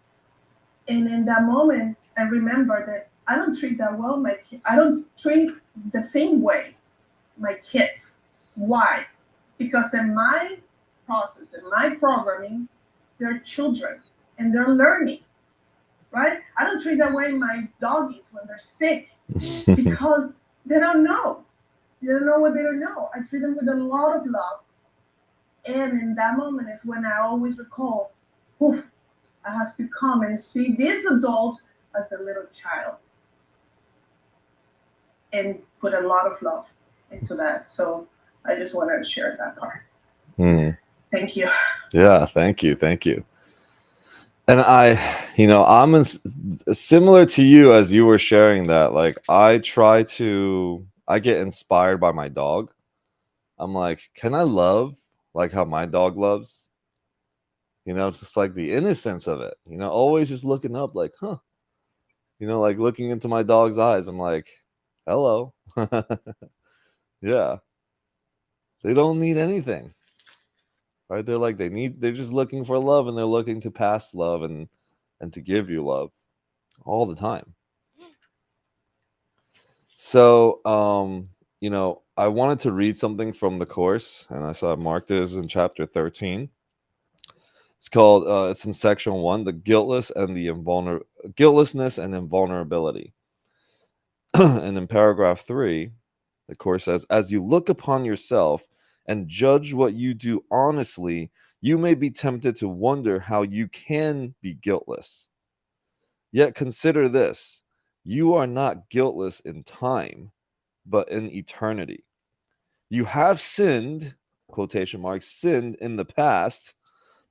And in that moment, I remember that I don't treat that well my kids. I don't treat the same way my kids. Why? Because in my process, in my programming, they're children and they're learning, right? I don't treat that way my doggies when they're sick, because they don't know. They don't know what they don't know. I treat them with a lot of love. And in that moment is when I always recall, oof, I have to come and see this adult as the little child, and put a lot of love into that. So I just wanted to share that part. Thank you. Yeah, thank you. And I'm similar to you as you were sharing that. Like, I get inspired by my dog. I'm like, can I love like how my dog loves? Just like the innocence of it. Always just looking up, like, huh. Like looking into my dog's eyes. I'm like, hello. Yeah. They don't need anything. Right? They're just looking for love, and they're looking to pass love and to give you love all the time. So, I wanted to read something from the course, and I saw it marked as in chapter 13. It's called, it's in section 1, the guiltlessness and invulnerability. And in paragraph 3, the course says, as you look upon yourself and judge what you do honestly, you may be tempted to wonder how you can be guiltless. Yet consider this, you are not guiltless in time, but in eternity. You have sinned, quotation marks, sinned in the past,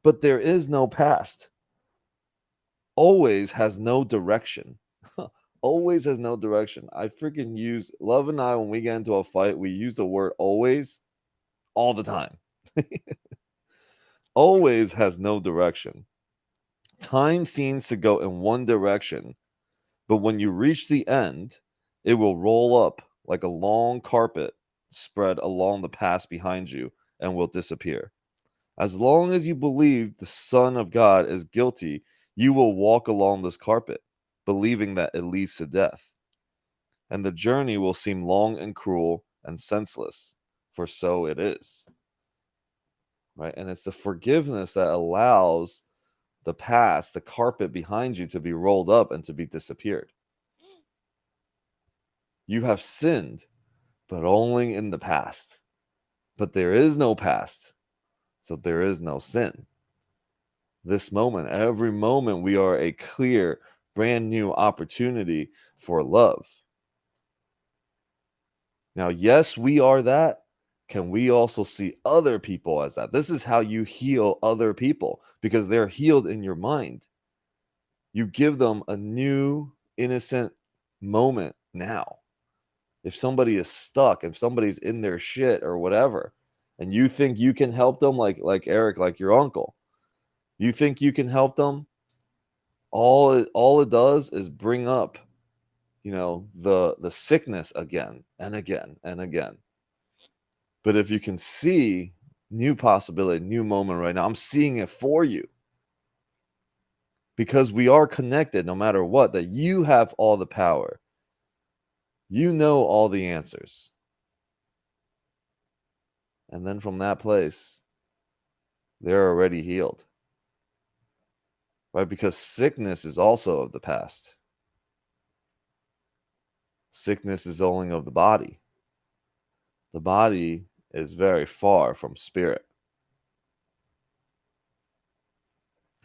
but there is no past. Always has no direction. Always has no direction. I freaking use Love and I, when we get into a fight, we use the word always all the time. Always has no direction. Time seems to go in one direction, but when you reach the end, it will roll up like a long carpet spread along the past behind you and will disappear. As long as you believe the Son of God is guilty, you will walk along this carpet, believing that it leads to death. And the journey will seem long and cruel and senseless, for so it is. Right? And it's the forgiveness that allows the past, the carpet behind you, to be rolled up and to be disappeared. You have sinned, but only in the past. But there is no past, so there is no sin. This moment, every moment, we are a clear, brand new opportunity for love. Now, yes, we are that. Can we also see other people as that? This is how you heal other people, because they're healed in your mind. You give them a new, innocent moment now. If somebody is stuck, if somebody's in their shit or whatever, and you think you can help them, like Eric, like your uncle, you think you can help them, all it does is bring up, the sickness again and again and again. But if you can see new possibility, new moment right now, I'm seeing it for you. Because we are connected no matter what, that you have all the power. You know all the answers. And then from that place, they're already healed. Right? Because sickness is also of the past. Sickness is only of the body. The body is very far from spirit.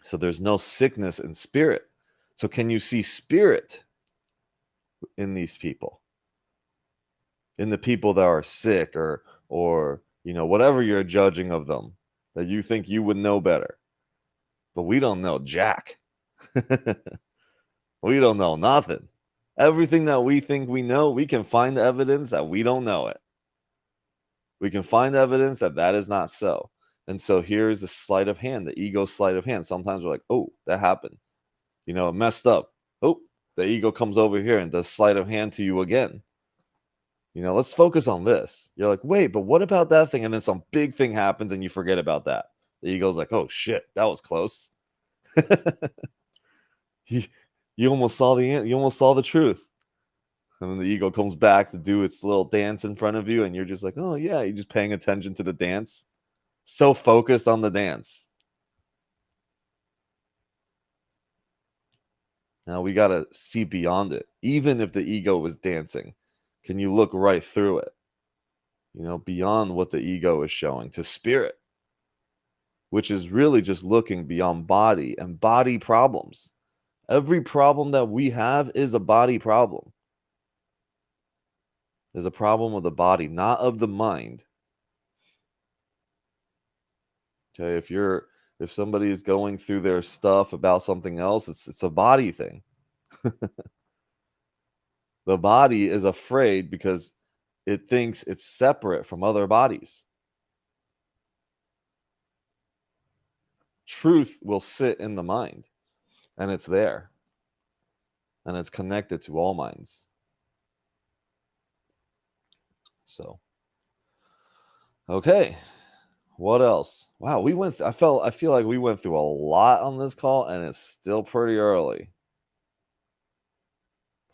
So there's no sickness in spirit. So can you see spirit in these people? In the people that are sick or whatever you're judging of them, that you think you would know better. But we don't know jack. We don't know nothing. Everything that we think we know, we can find evidence that we don't know it. We can find evidence that is not so. And so here's the sleight of hand, the ego sleight of hand. Sometimes we're like, oh, that happened. It messed up. Oh, the ego comes over here and does sleight of hand to you again. Let's focus on this. You're like, wait, but what about that thing? And then some big thing happens and you forget about that. The ego's like, oh shit, that was close. You almost saw the truth. And then the ego comes back to do its little dance in front of you, and you're just like, oh yeah, you're just paying attention to the dance. So focused on the dance. Now we gotta see beyond it. Even if the ego was dancing, can you look right through it? Beyond what the ego is showing to spirit, which is really just looking beyond body and body problems. Every problem that we have is a body problem. There's a problem of the body, not of the mind. Okay, if somebody is going through their stuff about something else, it's a body thing. The body is afraid because it thinks it's separate from other bodies. Truth will sit in the mind, and it's there, and it's connected to all minds. So, okay, what else? Wow, I feel like we went through a lot on this call, and it's still pretty early.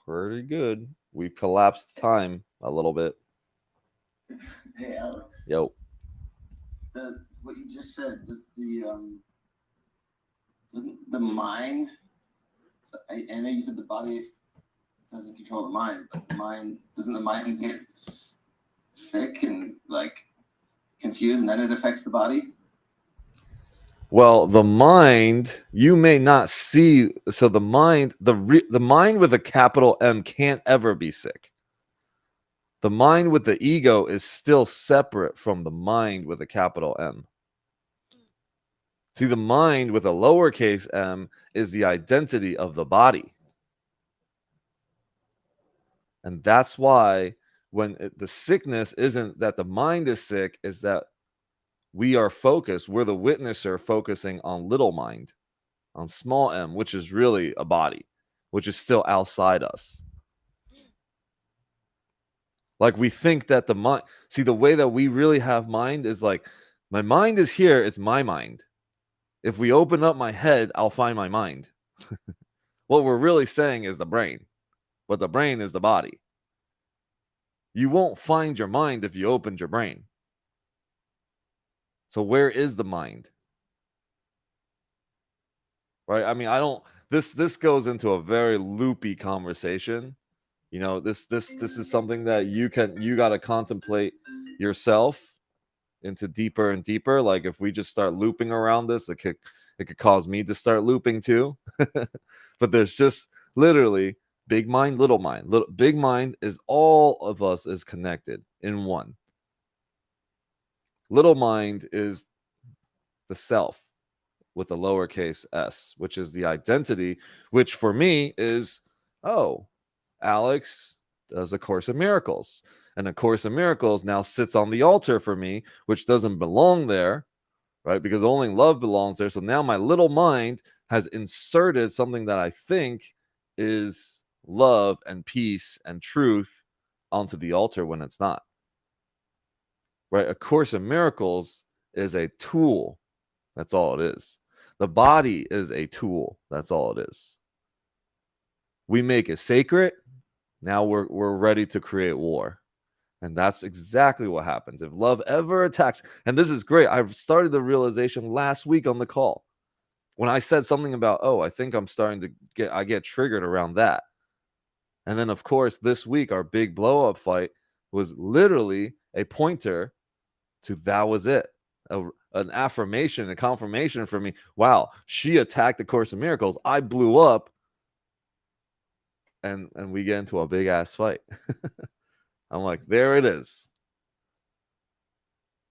Pretty good. We've collapsed time a little bit. Hey, Alex. Yo. What you just said, doesn't the mind? So I know you said the body doesn't control the mind, but doesn't the mind get sick and confused, and then it affects the body? Well, the mind, you may not see. So the mind, the mind with a capital M can't ever be sick. The mind with the ego is still separate from the mind with a capital M. See, the mind with a lowercase m is the identity of the body. And that's why the sickness isn't that the mind is sick, is that we are focused. We're the witnesser focusing on little mind, on small m, which is really a body, which is still outside us. Like we think that the mind, see, the way that we really have mind is like, my mind is here, it's my mind. If we open up my head, I'll find my mind. What we're really saying is the brain, but the brain is the body. You won't find your mind if you opened your brain. So where is the mind? Right? I mean, I don't, this goes into a very loopy conversation. You know, this is something that you got to contemplate yourself into deeper and deeper. Like if we just start looping around this, it could cause me to start looping too. But there's just literally big mind, little mind. Big mind is all of us is connected in one. Little mind is the self with a lowercase s, which is the identity, which for me is, oh, Alex does A Course in Miracles. And A Course in Miracles now sits on the altar for me, which doesn't belong there, right? Because only love belongs there. So now my little mind has inserted something that I think is love and peace and truth onto the altar when it's not. Right? A Course in Miracles is a tool. That's all it is. The body is a tool. That's all it is. We make it sacred. Now we're ready to create war. And that's exactly what happens. If love ever attacks, and this is great. I've started the realization last week on the call when I said something about, oh, I think I'm starting to get triggered around that. And then, of course, this week, our big blow up fight was literally a pointer to that was it. An affirmation, a confirmation for me. Wow, she attacked the Course in Miracles. I blew up, and we get into a big ass fight. I'm like, there it is.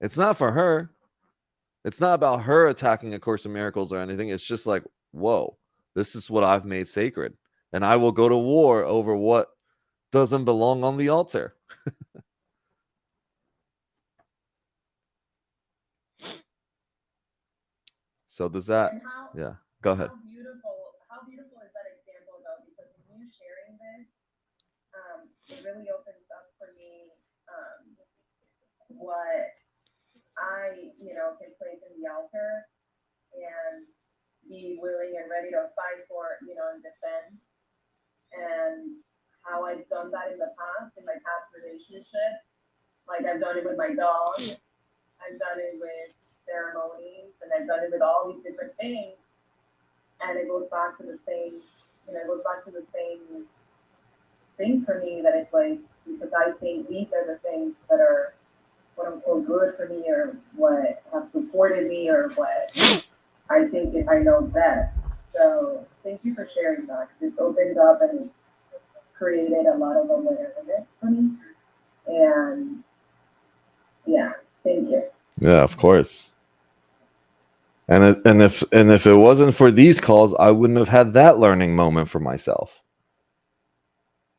It's not for her. It's not about her attacking A Course in Miracles or anything. It's just like, whoa, this is what I've made sacred, and I will go to war over what doesn't belong on the altar. So does that? Yeah. Go ahead. How beautiful is that example though? Because when you sharing this, it really opens up for me what I, can place in the altar and be willing and ready to fight for, and defend. And how I've done that in the past, in my past relationship. Like I've done it with my dog, I've done it with ceremonies, and I've done it with all these different things. And it goes back to the same, thing for me, that it's like, because I think these are the things that are quote unquote good for me, or what have supported me, or what I think I know best. So thank you for sharing that. It's opened up and created a lot of awareness for me. And yeah, thank you. Yeah, of course. And if it wasn't for these calls, I wouldn't have had that learning moment for myself.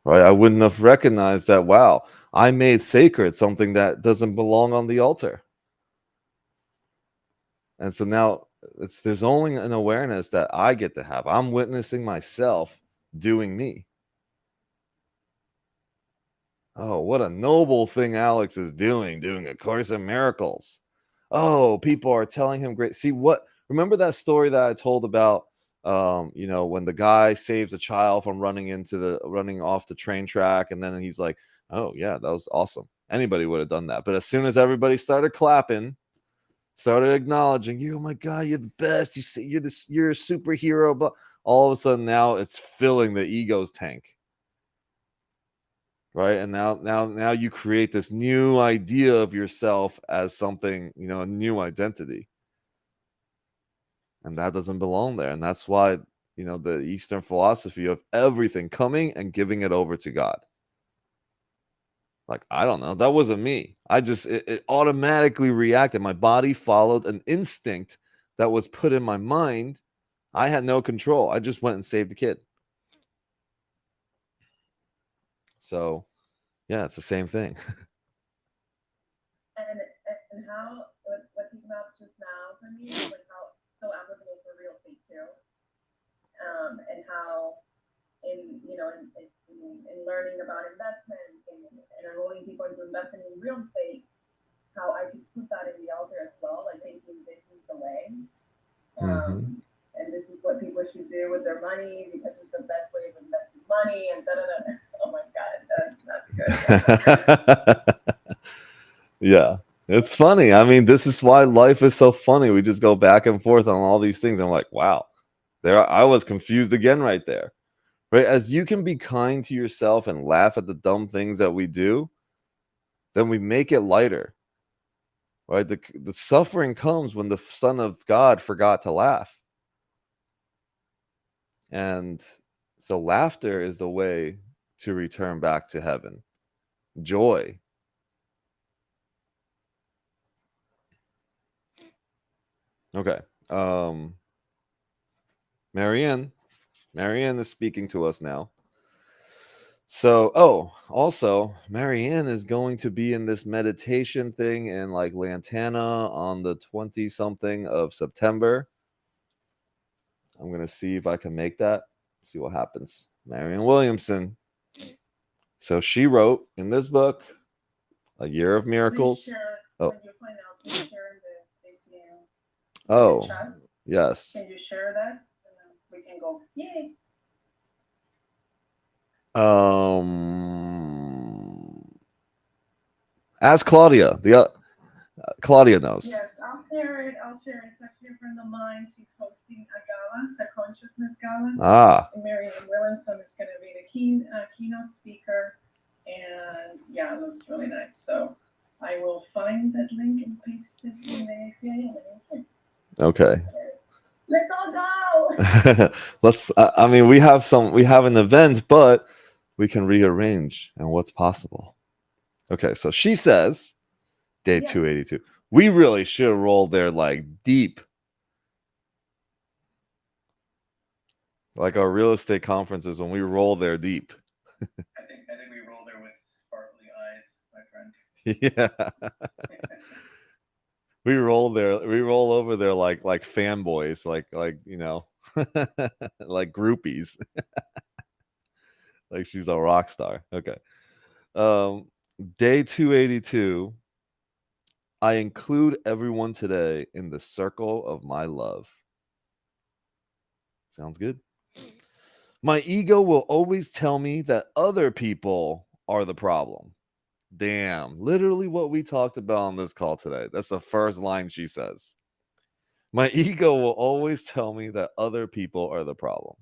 Right? I wouldn't have recognized that, wow, I made sacred something that doesn't belong on the altar. And so now there's only an awareness that I get to have. I'm witnessing myself doing me. Oh, what a noble thing Alex is doing A Course in Miracles. Oh, people are telling him great. See, remember that story that I told about, when the guy saves a child from running off the train track, and then he's like, oh yeah, that was awesome. Anybody would have done that. But as soon as everybody started clapping, started acknowledging you, oh my God, you're the best. You see, you're a superhero. But all of a sudden now it's filling the ego's tank. Right. And now you create this new idea of yourself as something, a new identity. And that doesn't belong there. And that's why, the Eastern philosophy of everything coming and giving it over to God. Like, I don't know. That wasn't me. It automatically reacted. My body followed an instinct that was put in my mind. I had no control. I just went and saved the kid. So, yeah, it's the same thing. And how what came up just now for me is like how so applicable for real estate too. And how in in learning about investments and enrolling people into investing in real estate, how I could put that in the altar as well, like thinking this is the way. Mhm. And this is what people should do with their money because it's the best way of investing money and da da da. Oh my God, that's good. Yeah, it's funny. I mean, this is why life is so funny. We just go back and forth on all these things. I'm like, wow, there I was confused again right there. Right? As you can be kind to yourself and laugh at the dumb things that we do, then we make it lighter. Right? The suffering comes when the Son of God forgot to laugh. And so laughter is the way to return back to heaven. Joy. Okay. Marianne is speaking to us now. So, also, Marianne is going to be in this meditation thing in like Lantana on the 20 something of September. I'm going to see if I can make that. See what happens. Marianne Williamson. So she wrote in this book, A Year of Miracles. Please share Oh. when you find out. Please share in the ACM Oh, chat. yes. Can you share that? And then we can go. Yay! Ask Claudia. Claudia knows. Yes, I'll share it. It's actually a friend of mine. She's hosting a gala, it's a consciousness gala. Ah, And Marianne Williamson is going to be the keynote speaker. And yeah, it looks really nice. So I will find that link and paste it in the ACIM. okay. Let's all go. Let's. I mean, we have an event, but we can rearrange and what's possible. Okay, so she says, day Yeah. 282. We really should roll there like deep, like our real estate conferences when we roll there deep. I think we roll there with sparkly eyes, my friend. Yeah. We roll there. We roll over there like fanboys, like like groupies. Like she's a rock star. Okay. Day 282. I include everyone today in the circle of my love. Sounds good. My ego will always tell me that other people are the problem. Damn, literally what we talked about on this call today. That's the first line she says. My ego will always tell me that other people are the problem.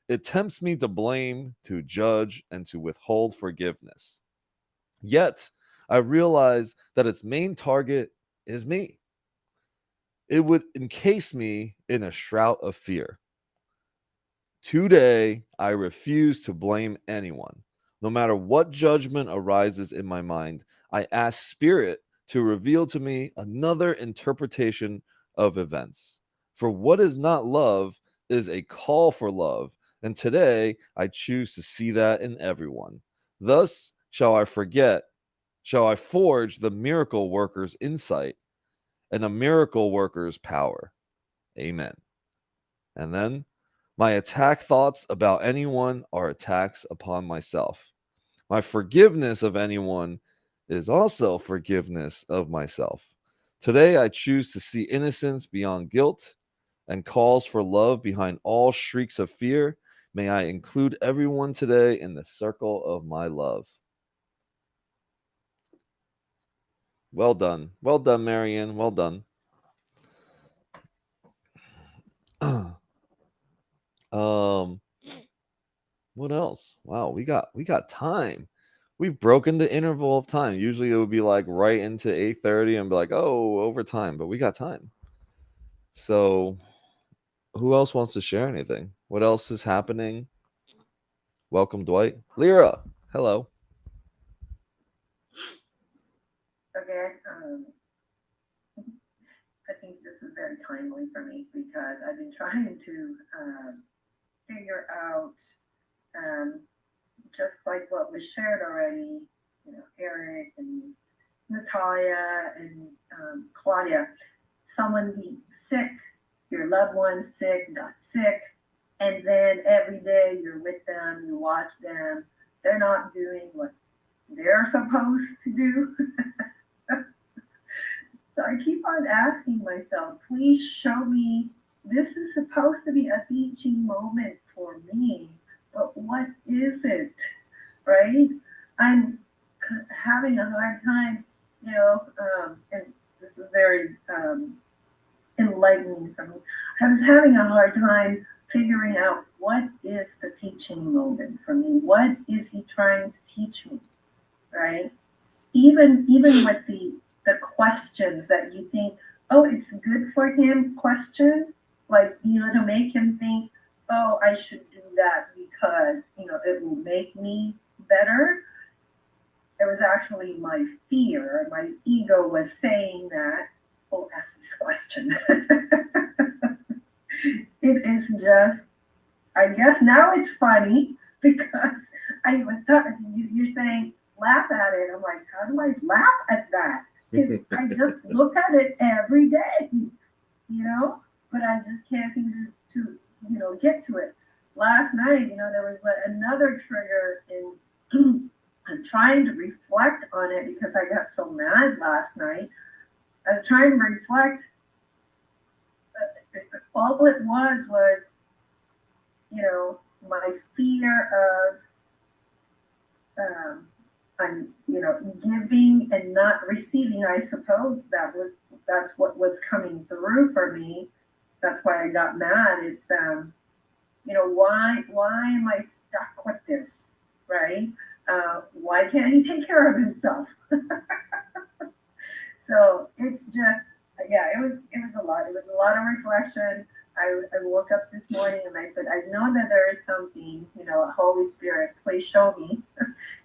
It tempts me to blame, to judge, and to withhold forgiveness. Yet, I realize that its main target is me. It would encase me in a shroud of fear. Today, I refuse to blame anyone. No matter what judgment arises in my mind, I ask Spirit to reveal to me another interpretation of events. For what is not love is a call for love, and today I choose to see that in everyone. Thus shall I forge the miracle worker's insight and a miracle worker's power. Amen. And then my attack thoughts about anyone are attacks upon myself. My forgiveness of anyone is also forgiveness of myself. Today, I choose to see innocence beyond guilt and calls for love behind all shrieks of fear. May I include everyone today in the circle of my love. Well done. Well done, Marianne. Well done. What else? Wow, we got time. We've broken the interval of time. Usually it would be like right into 8:30 and be like, oh, overtime, but we got time. So who else wants to share anything? What else is happening? Welcome, Dwight. Lyra, hello. Okay, I think this is very timely for me because I've been trying to figure out just like what was shared already, Eric and Natalia and Claudia, someone be sick, your loved one sick, got sick, and then every day you're with them, you watch them, they're not doing what they're supposed to do. So I keep on asking myself, please show me, this is supposed to be a teaching moment for me, but what is it, right? I'm having a hard time, and this is very enlightening for me. I was having a hard time figuring out what is the teaching moment for me. What is he trying to teach me, right? Even with the questions that you think, oh, it's good for him question, like, to make him think, oh, I should do that because, it will make me better. It was actually my fear, my ego was saying that, oh, ask this question. It is just, I guess now it's funny because I was talking, you're saying, laugh at it. I'm like, how do I laugh at that? I just look at it every day, but I just can't seem to get to it. Last night, there was another trigger in I'm trying to reflect on it because I got so mad last night. I was trying to reflect. All it was, my fear of giving and not receiving. I suppose that's what was coming through for me. That's why I got mad. It's why am I stuck with this, right? Why can't he take care of himself? So it's just, yeah, it was a lot. It was a lot of reflection. I woke up this morning and I said, I know that there is something, Holy Spirit, please show me.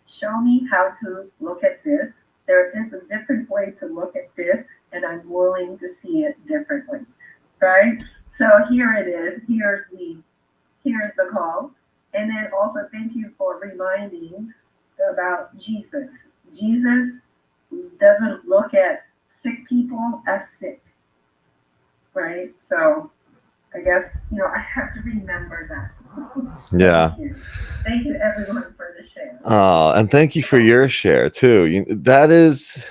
Show me how to look at this. There is a different way to look at this, and I'm willing to see it differently, right? So here it is. Here's the call. And then also thank you for reminding about Jesus. Jesus doesn't look at sick people as sick, right? So I guess, I have to remember that. Yeah. Thank you everyone for the share. And thank you for your share too. That is,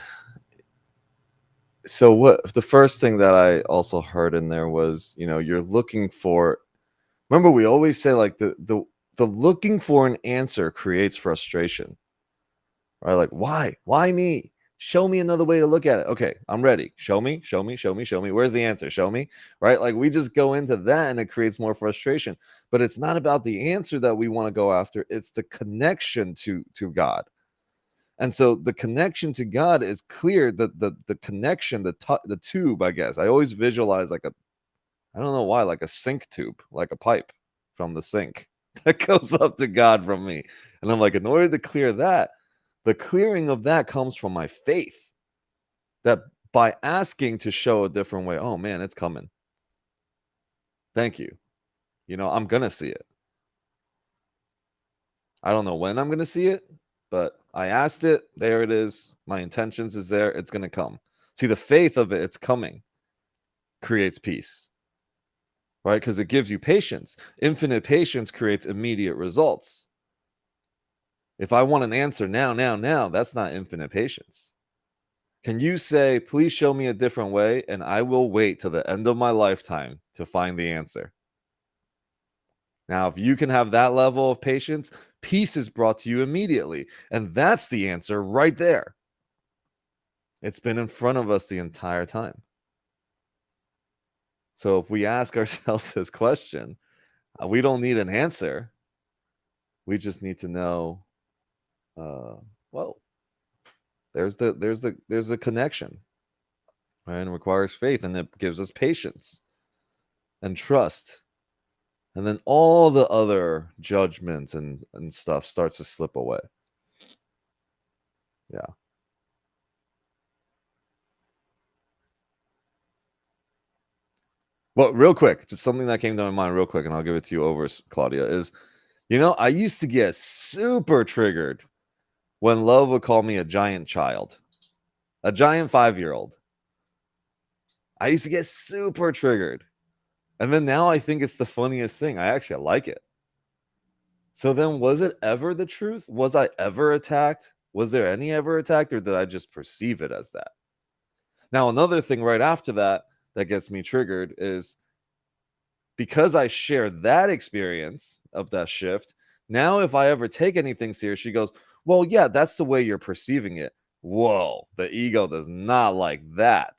so what the first thing that I also heard in there was, you're looking for, remember we always say like the looking for an answer creates frustration, right? Like, why me? Show me another way to look at it. Okay, I'm ready. Show me. Where's the answer? Show me, right? Like we just go into that and it creates more frustration. But it's not about the answer that we want to go after. It's the connection to God. And so the connection to God is clear. The connection, the tube, I guess. I always visualize like I don't know why, like a sink tube, like a pipe from the sink that goes up to God from me. And I'm like, in order to clear that, the clearing of that comes from my faith. That by asking to show a different way, oh man, it's coming. Thank you. I'm going to see it. I don't know when I'm going to see it, but I asked it. There it is. My intentions is there. It's going to come. See, the faith of it, it's coming, creates peace, right? Because it gives you patience. Infinite patience creates immediate results. If I want an answer now, that's not infinite patience. Can you say, please show me a different way, and I will wait till the end of my lifetime to find the answer? Now, if you can have that level of patience, peace is brought to you immediately. And that's the answer right there. It's been in front of us the entire time. So if we ask ourselves this question, we don't need an answer. We just need to know, well, there's the connection, right? And it requires faith, and it gives us patience and trust. And then all the other judgments and stuff starts to slip away. Yeah. Well, real quick, just something that came to my mind real quick, and I'll give it to you over, Claudia, is You know, I used to get super triggered when Love would call me a giant child, a giant 5-year-old. I used to get super triggered. And then now I think it's the funniest thing. I actually like it. So then was it ever the truth? Was I ever attacked? Was there any ever attacked, or did I just perceive it as that? Now, another thing right after that that gets me triggered is because I share that experience of that shift. Now, if I ever take anything serious, she goes, well, yeah, that's the way you're perceiving it. Whoa, the ego does not like that.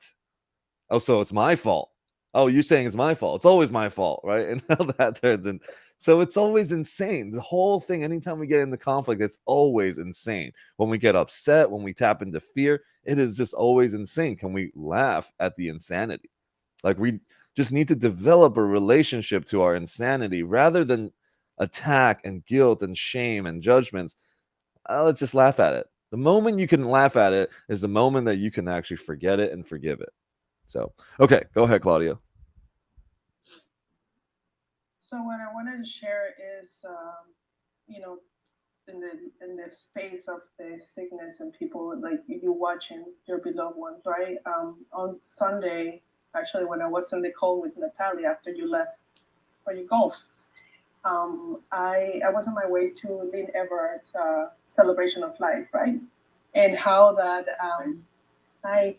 Oh, so it's my fault. Oh, you're saying it's my fault. It's always my fault, right? And now that turns in. So it's always insane. The whole thing, anytime we get into conflict, it's always insane. When we get upset, when we tap into fear, it is just always insane. Can we laugh at the insanity? Like, we just need to develop a relationship to our insanity rather than attack and guilt and shame and judgments. Let's just laugh at it. The moment you can laugh at it is the moment that you can actually forget it and forgive it. So, okay, go ahead, Claudia. So what I wanted to share is, you know, in the space of the sickness and people like you watching your beloved ones, right? On Sunday, actually, when I was on the call with Natalie after you left for your golf, I was on my way to Lynn Everett's celebration of life, right? And how that I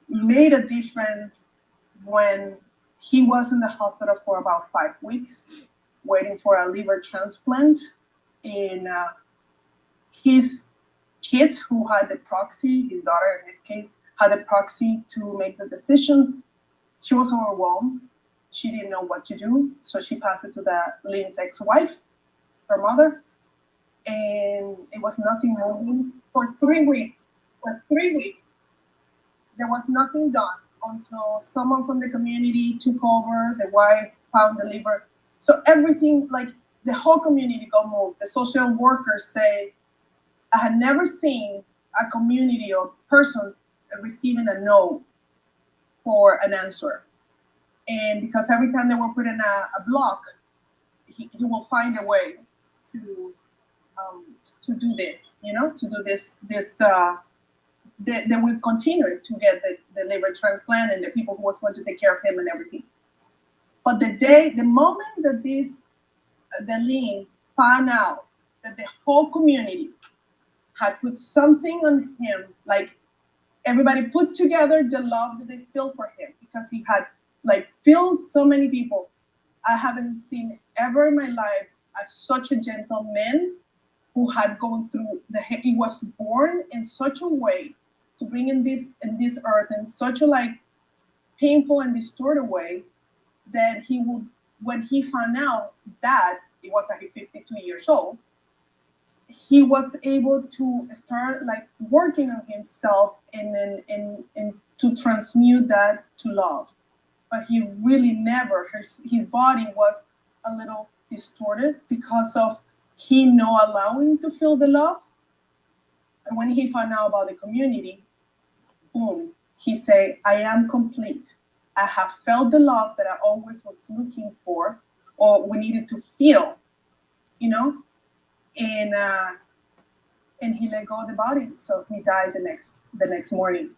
made a difference when he was in the hospital for about 5 weeks, waiting for a liver transplant. And his kids who had the proxy, his daughter in this case, had the proxy to make the decisions. She was overwhelmed. She didn't know what to do. So she passed it to Lynn's ex-wife, her mother. And it was nothing moving for 3 weeks. For 3 weeks, there was nothing done until someone from the community took over. The wife found the liver. So everything, like the whole community got moved. The social workers say, I had never seen a community of persons receiving a no for an answer. And because every time they were put in a block, he will find a way to do this, to do this they will continue to get the liver transplant and the people who was going to take care of him and everything. But the moment that the Lynn found out that the whole community had put something on him, like everybody put together the love that they feel for him because he had filled so many people. I haven't seen ever in my life such a gentle man who had gone through he was born in such a way to bring in this earth in such a painful and distorted way that he would, when he found out that it was 52 years old, he was able to start working on himself and to transmute that to love. But he really never, his body was a little distorted because of him not allowing to feel the love. And when he found out about the community, boom, he said, I am complete. I have felt the love that I always was looking for or we needed to feel, and he let go of the body. So he died the next morning.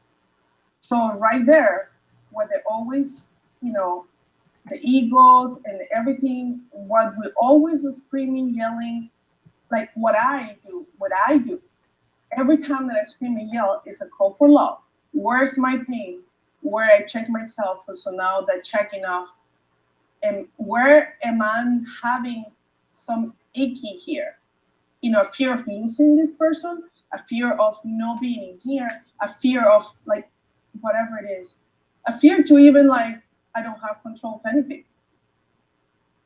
So right there, where they always, the egos and everything, what we always is screaming, yelling, like what I do. Every time that I scream and yell, it's a call for love. Where's my pain? Where I check myself. So now that checking off, and where am I having some achy here? A fear of losing this person, a fear of not being in here, a fear of whatever it is, a fear to even I don't have control of anything.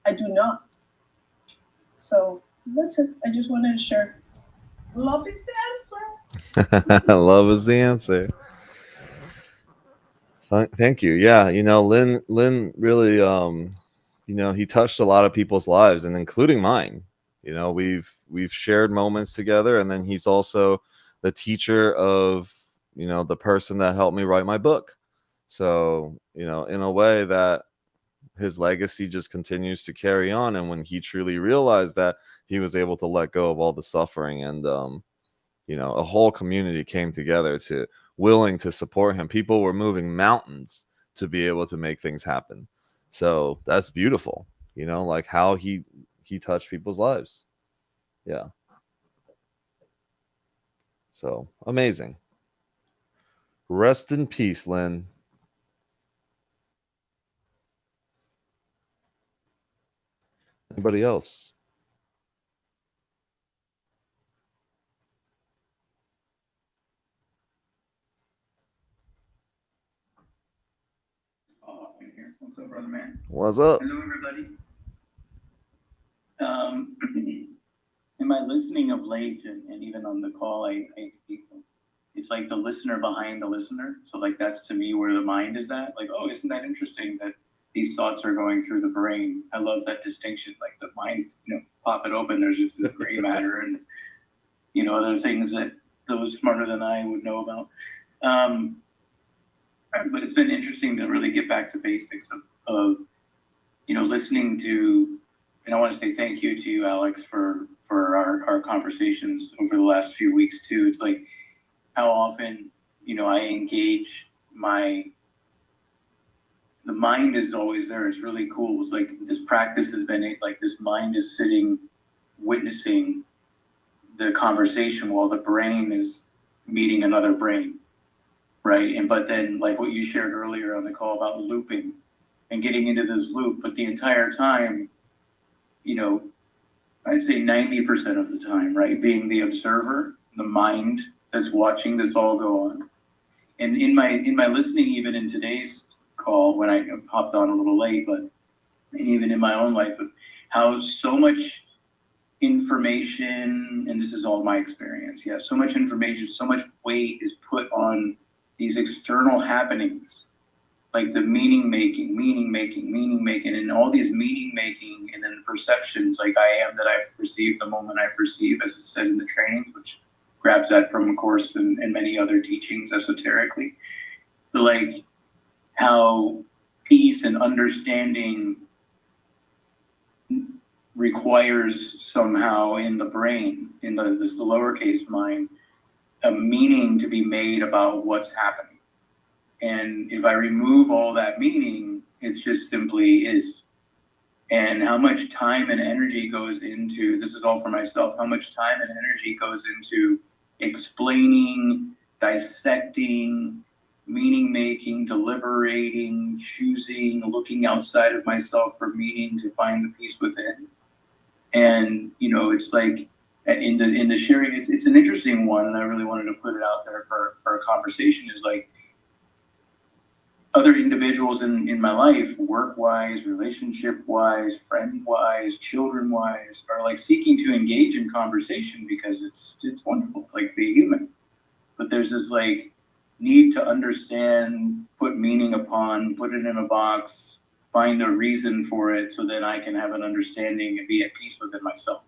I do not. So that's it. I just wanted to share. Love is the answer. Love is the answer. Thank you. Yeah, Lynn really, he touched a lot of people's lives, and including mine. We've shared moments together, and then he's also the teacher of the person that helped me write my book. So in a way that his legacy just continues to carry on. And when he truly realized that, he was able to let go of all the suffering, and a whole community came together to willing to support him. People were moving mountains to be able to make things happen. So that's beautiful, like how he touched people's lives. Yeah. So amazing. Rest in peace, Lynn. Anybody else? Oh, I'm here. What's up, brother man? What's up? Hello, everybody. In my listening of late, and even on the call, it's like the listener behind the listener. So like that's to me where the mind is at. Like, oh, isn't that interesting that these thoughts are going through the brain? I love that distinction. Like the mind, pop it open. There's just this gray matter and other things that those smarter than I would know about. But it's been interesting to really get back to basics of listening to, and I want to say thank you to you, Alex, for our conversations over the last few weeks too. It's like how often, I engage the mind is always there. It's really cool. It's like this practice has been like this mind is sitting, witnessing the conversation while the brain is meeting another brain. Right. But then like what you shared earlier on the call about looping and getting into this loop, but the entire time, I'd say 90% of the time, right, being the observer, the mind that's watching this all go on. And in my listening, even in today's call, when I hopped on a little late, but even in my own life, of how so much information, and this is all my experience, so much information, so much weight is put on these external happenings, like the meaning making, and all these meaning making, and then perceptions, like I am that I perceive the moment I perceive, as it said in the trainings, which grabs that from a course and many other teachings esoterically. But like how peace and understanding requires somehow in the brain, in the lowercase mind, a meaning to be made about what's happening. And if I remove all that meaning, it just simply is. And how much time and energy goes into, this is all for myself, how much time and energy goes into explaining, dissecting, meaning making, deliberating, choosing, looking outside of myself for meaning to find the peace within. And, it's like, in the sharing, it's an interesting one, and I really wanted to put it out there for a conversation, is like, other individuals in my life, work-wise, relationship-wise, friend-wise, children-wise, are like seeking to engage in conversation because it's wonderful, like be human. But there's this like need to understand, put meaning upon, put it in a box, find a reason for it so that I can have an understanding and be at peace within myself.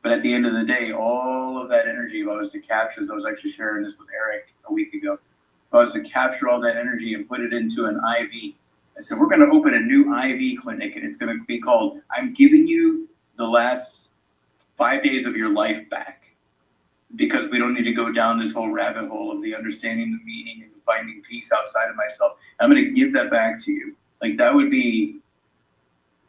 But at the end of the day, all of that energy, if I was to capture, I was actually sharing this with Eric a week ago, if I was to capture all that energy and put it into an IV, I said, we're going to open a new IV clinic, and it's going to be called, I'm giving you the last 5 days of your life back, because we don't need to go down this whole rabbit hole of the understanding the meaning and finding peace outside of myself. I'm going to give that back to you. Like that would be,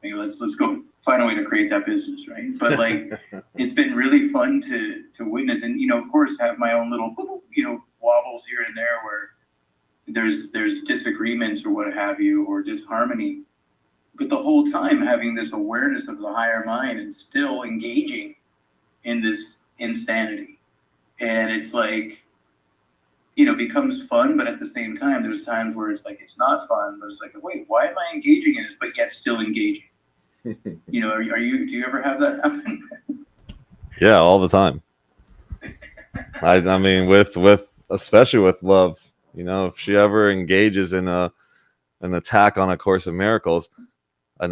let's go find a way to create that business, right? But like, it's been really fun to witness, and of course, have my own little wobbles here and there where there's disagreements or what have you, or disharmony. But the whole time having this awareness of the higher mind and still engaging in this insanity. And it's like, becomes fun, but at the same time, there's times where it's like, it's not fun, but it's like, wait, why am I engaging in this, but yet still engaging? Do you ever have that happen? Yeah, all the time. I mean, with especially with love, if she ever engages in an attack on A Course in Miracles, then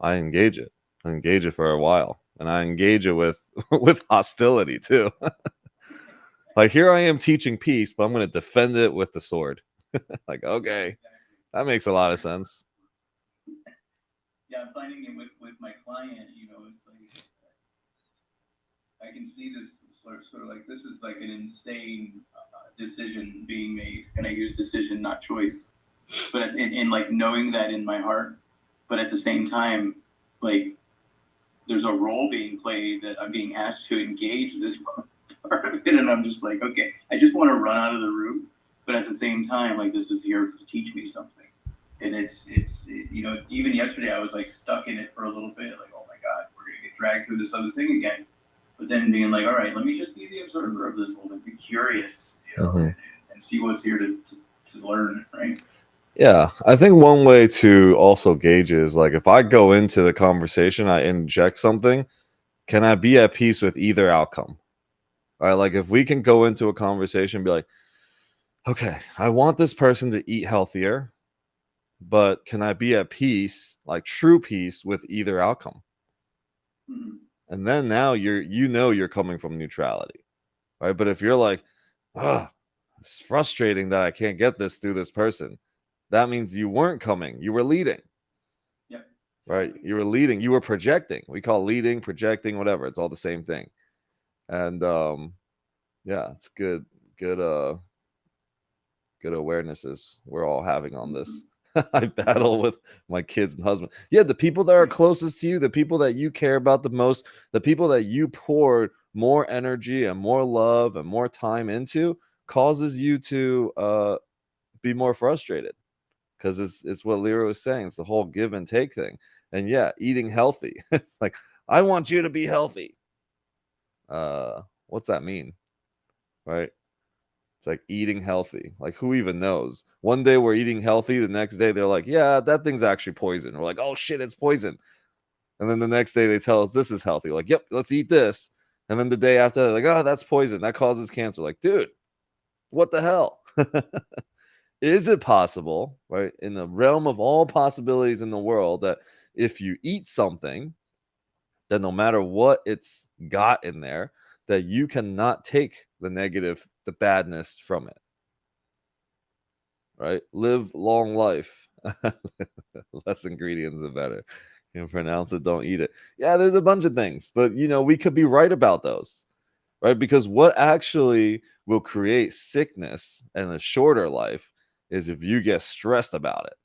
I engage it. I engage it for a while, and I engage it with with hostility too. Like, here I am teaching peace, but I'm going to defend it with the sword. Like, okay, that makes a lot of sense. Yeah, I'm finding it with my client. You know, it's like I can see this sort of like this is like an insane decision being made, and I use decision, not choice. But in like knowing that in my heart, but at the same time, like there's a role being played that I'm being asked to engage this part of it, and I'm just like, okay, I just want to run out of the room, but at the same time, like this is here to teach me something, and you know, even yesterday I was like stuck in it for a little bit, like, oh my god, we're gonna get dragged through this other thing again, but then being like, all right, let me just be the observer of this whole thing, be curious, you know, and see what's here to learn, right? Yeah, I think one way to also gauge is like if I go into the conversation, I inject something, can I be at peace with either outcome? All right, like if we can go into a conversation and be like, okay, I want this person to eat healthier, but can I be at peace, like true peace with either outcome? Mm-hmm. And then now you're coming from neutrality, right? But if you're like, ah, it's frustrating that I can't get this through this person, that means you weren't coming, you were leading. Yep. Right? You were leading, you were projecting. We call leading, projecting, whatever. It's all the same thing. And yeah, it's good awarenesses we're all having on this. I battle with my kids and husband. Yeah, the people that are closest to you, the people that you care about the most, the people that you pour more energy and more love and more time into causes you to be more frustrated. Because it's what Lyra was saying. It's the whole give and take thing. And yeah, eating healthy. It's like, I want you to be healthy. What's that mean? Right? It's like eating healthy. Like, who even knows? One day we're eating healthy. The next day they're like, yeah, that thing's actually poison. We're like, oh shit, it's poison. And then the next day they tell us this is healthy. We're like, yep, let's eat this. And then the day after, they're like, oh, that's poison. That causes cancer. Like, dude, what the hell? Is it possible, right, in the realm of all possibilities in the world, that if you eat something, that no matter what it's got in there, that you cannot take the negative, the badness from it, right? Live long life. Less ingredients, the better. You can pronounce it, don't eat it. Yeah, there's a bunch of things, but we could be right about those, right? Because what actually will create sickness and a shorter life is if you get stressed about it.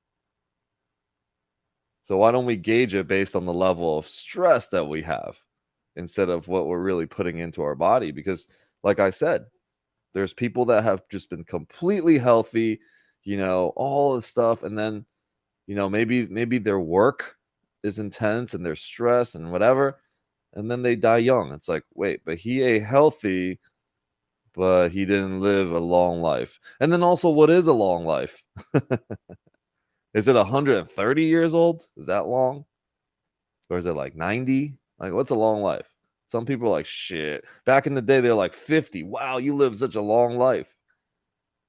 So why don't we gauge it based on the level of stress that we have instead of what we're really putting into our body? Because like I said, there's people that have just been completely healthy, all this stuff. And then, maybe their work is intense and they're stressed and whatever. And then they die young. It's like, wait, but he ate healthy, but he didn't live a long life. And then also, what is a long life? Is it 130 years old? Is that long? Or is it like 90? Like, what's a long life? Some people are like, shit. Back in the day, they're like 50. Wow, you lived such a long life.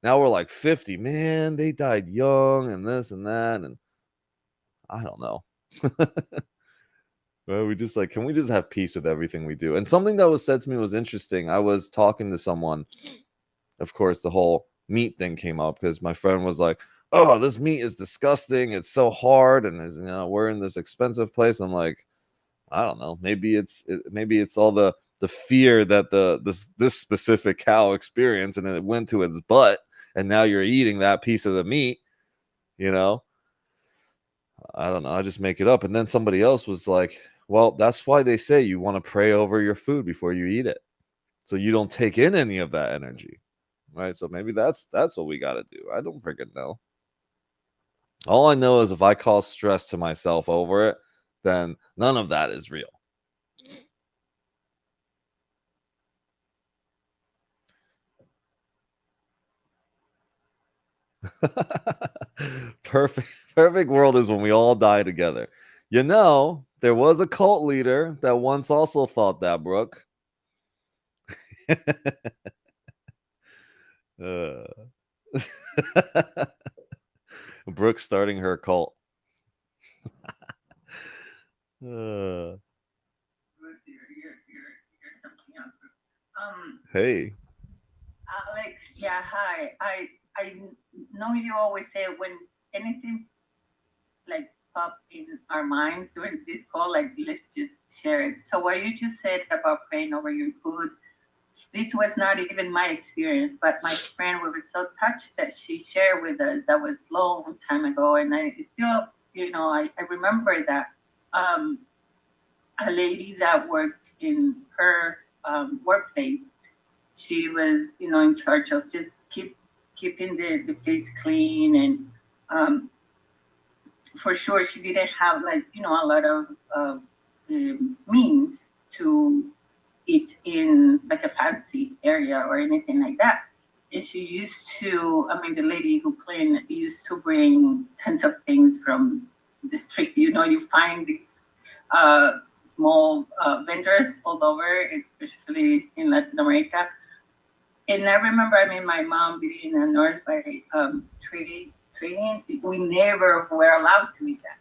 Now we're like 50. Man, they died young and this and that. And I don't know. Well, we just like, can we just have peace with everything we do? And something that was said to me was interesting. I was talking to someone. Of course, the whole meat thing came up because my friend was like, oh, this meat is disgusting. It's so hard. And we're in this expensive place. I'm like, I don't know. Maybe it's all the fear that this specific cow experienced, and then it went to its butt, and now you're eating that piece of the meat. I don't know. I just make it up. And then somebody else was like, well, that's why they say you want to pray over your food before you eat it, so you don't take in any of that energy, right? So maybe that's what we got to do. I don't freaking know. All I know is if I cause stress to myself over it, then none of that is real. Perfect world is when we all die together. There was a cult leader that once also thought that, Brooke. Brooke starting her cult. You're something else. Hey. Alex, yeah, hi. I know you always say when anything like up in our minds during this call, like let's just share it. So what you just said about praying over your food, this was not even my experience, but my friend was so touched that she shared with us. That was long time ago, and I still, I remember that a lady that worked in her workplace, she was, in charge of just keeping the place clean, and for sure she didn't have a lot of means to eat in like a fancy area or anything like that. And she used to, the lady who cleaned used to bring tons of things from the street. You find these small vendors all over, especially in Latin America. And I remember, my mom being a nurse by training, we never were allowed to eat that.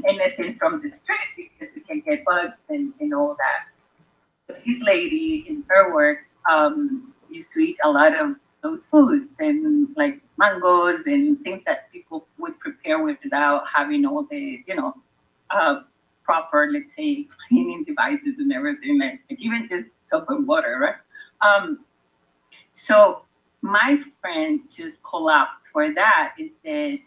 Anything from the street because we can get bugs and all that. But this lady in her work used to eat a lot of those foods and like mangoes and things that people would prepare without having all the, proper, let's say, cleaning devices and everything, like even just soap and water, right? So my friend just called out for that and said,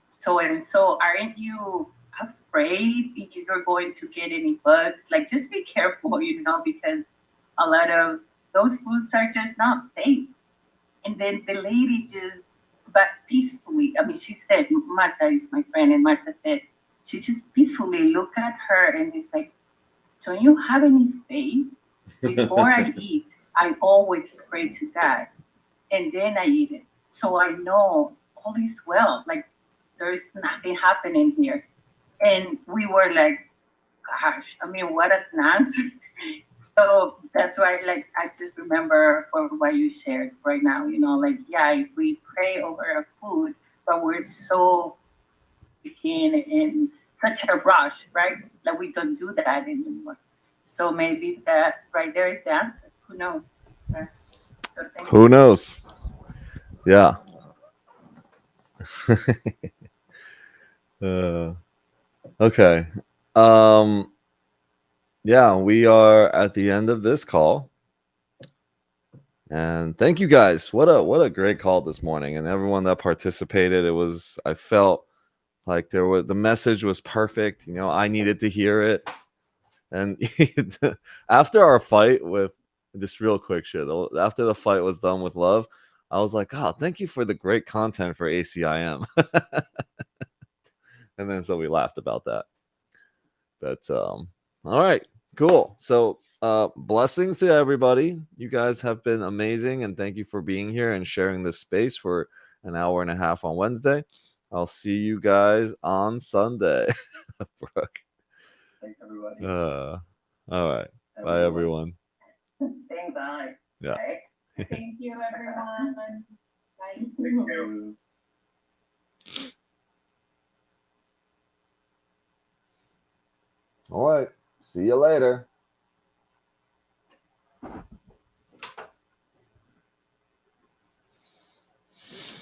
so and so, aren't you afraid if you're going to get any bugs? Like, just be careful, because a lot of those foods are just not safe. And then the lady just, but peacefully, she said, Marta is my friend, and Marta said, she just peacefully looked at her and it's like, don't you have any faith? Before I eat, I always pray to God, and then I eat it. So I know all is well. Like, there's nothing happening here. And we were like, gosh, what an answer. So that's why, I just remember for what you shared right now, if we pray over our food, but we're so in such a rush, right? That we don't do that anymore. So maybe that right there is the answer. Who knows? So Who knows? Yeah. Okay. Yeah, we are at the end of this call. And thank you guys. What a great call this morning, and everyone that participated. I felt like the message was perfect. I needed to hear it. And after our fight with this real quick shit, after the fight was done with Love, I was like, oh, thank you for the great content for ACIM. And then so we laughed about that. But all right, cool. So blessings to everybody. You guys have been amazing, and thank you for being here and sharing this space for an hour and a half on Wednesday. I'll see you guys on Sunday. Brooke. Thanks, everybody. All right. Bye, everyone. Thanks, Alex. Yeah. Right? Thank you, everyone. Bye. Thank you. All right. See you later.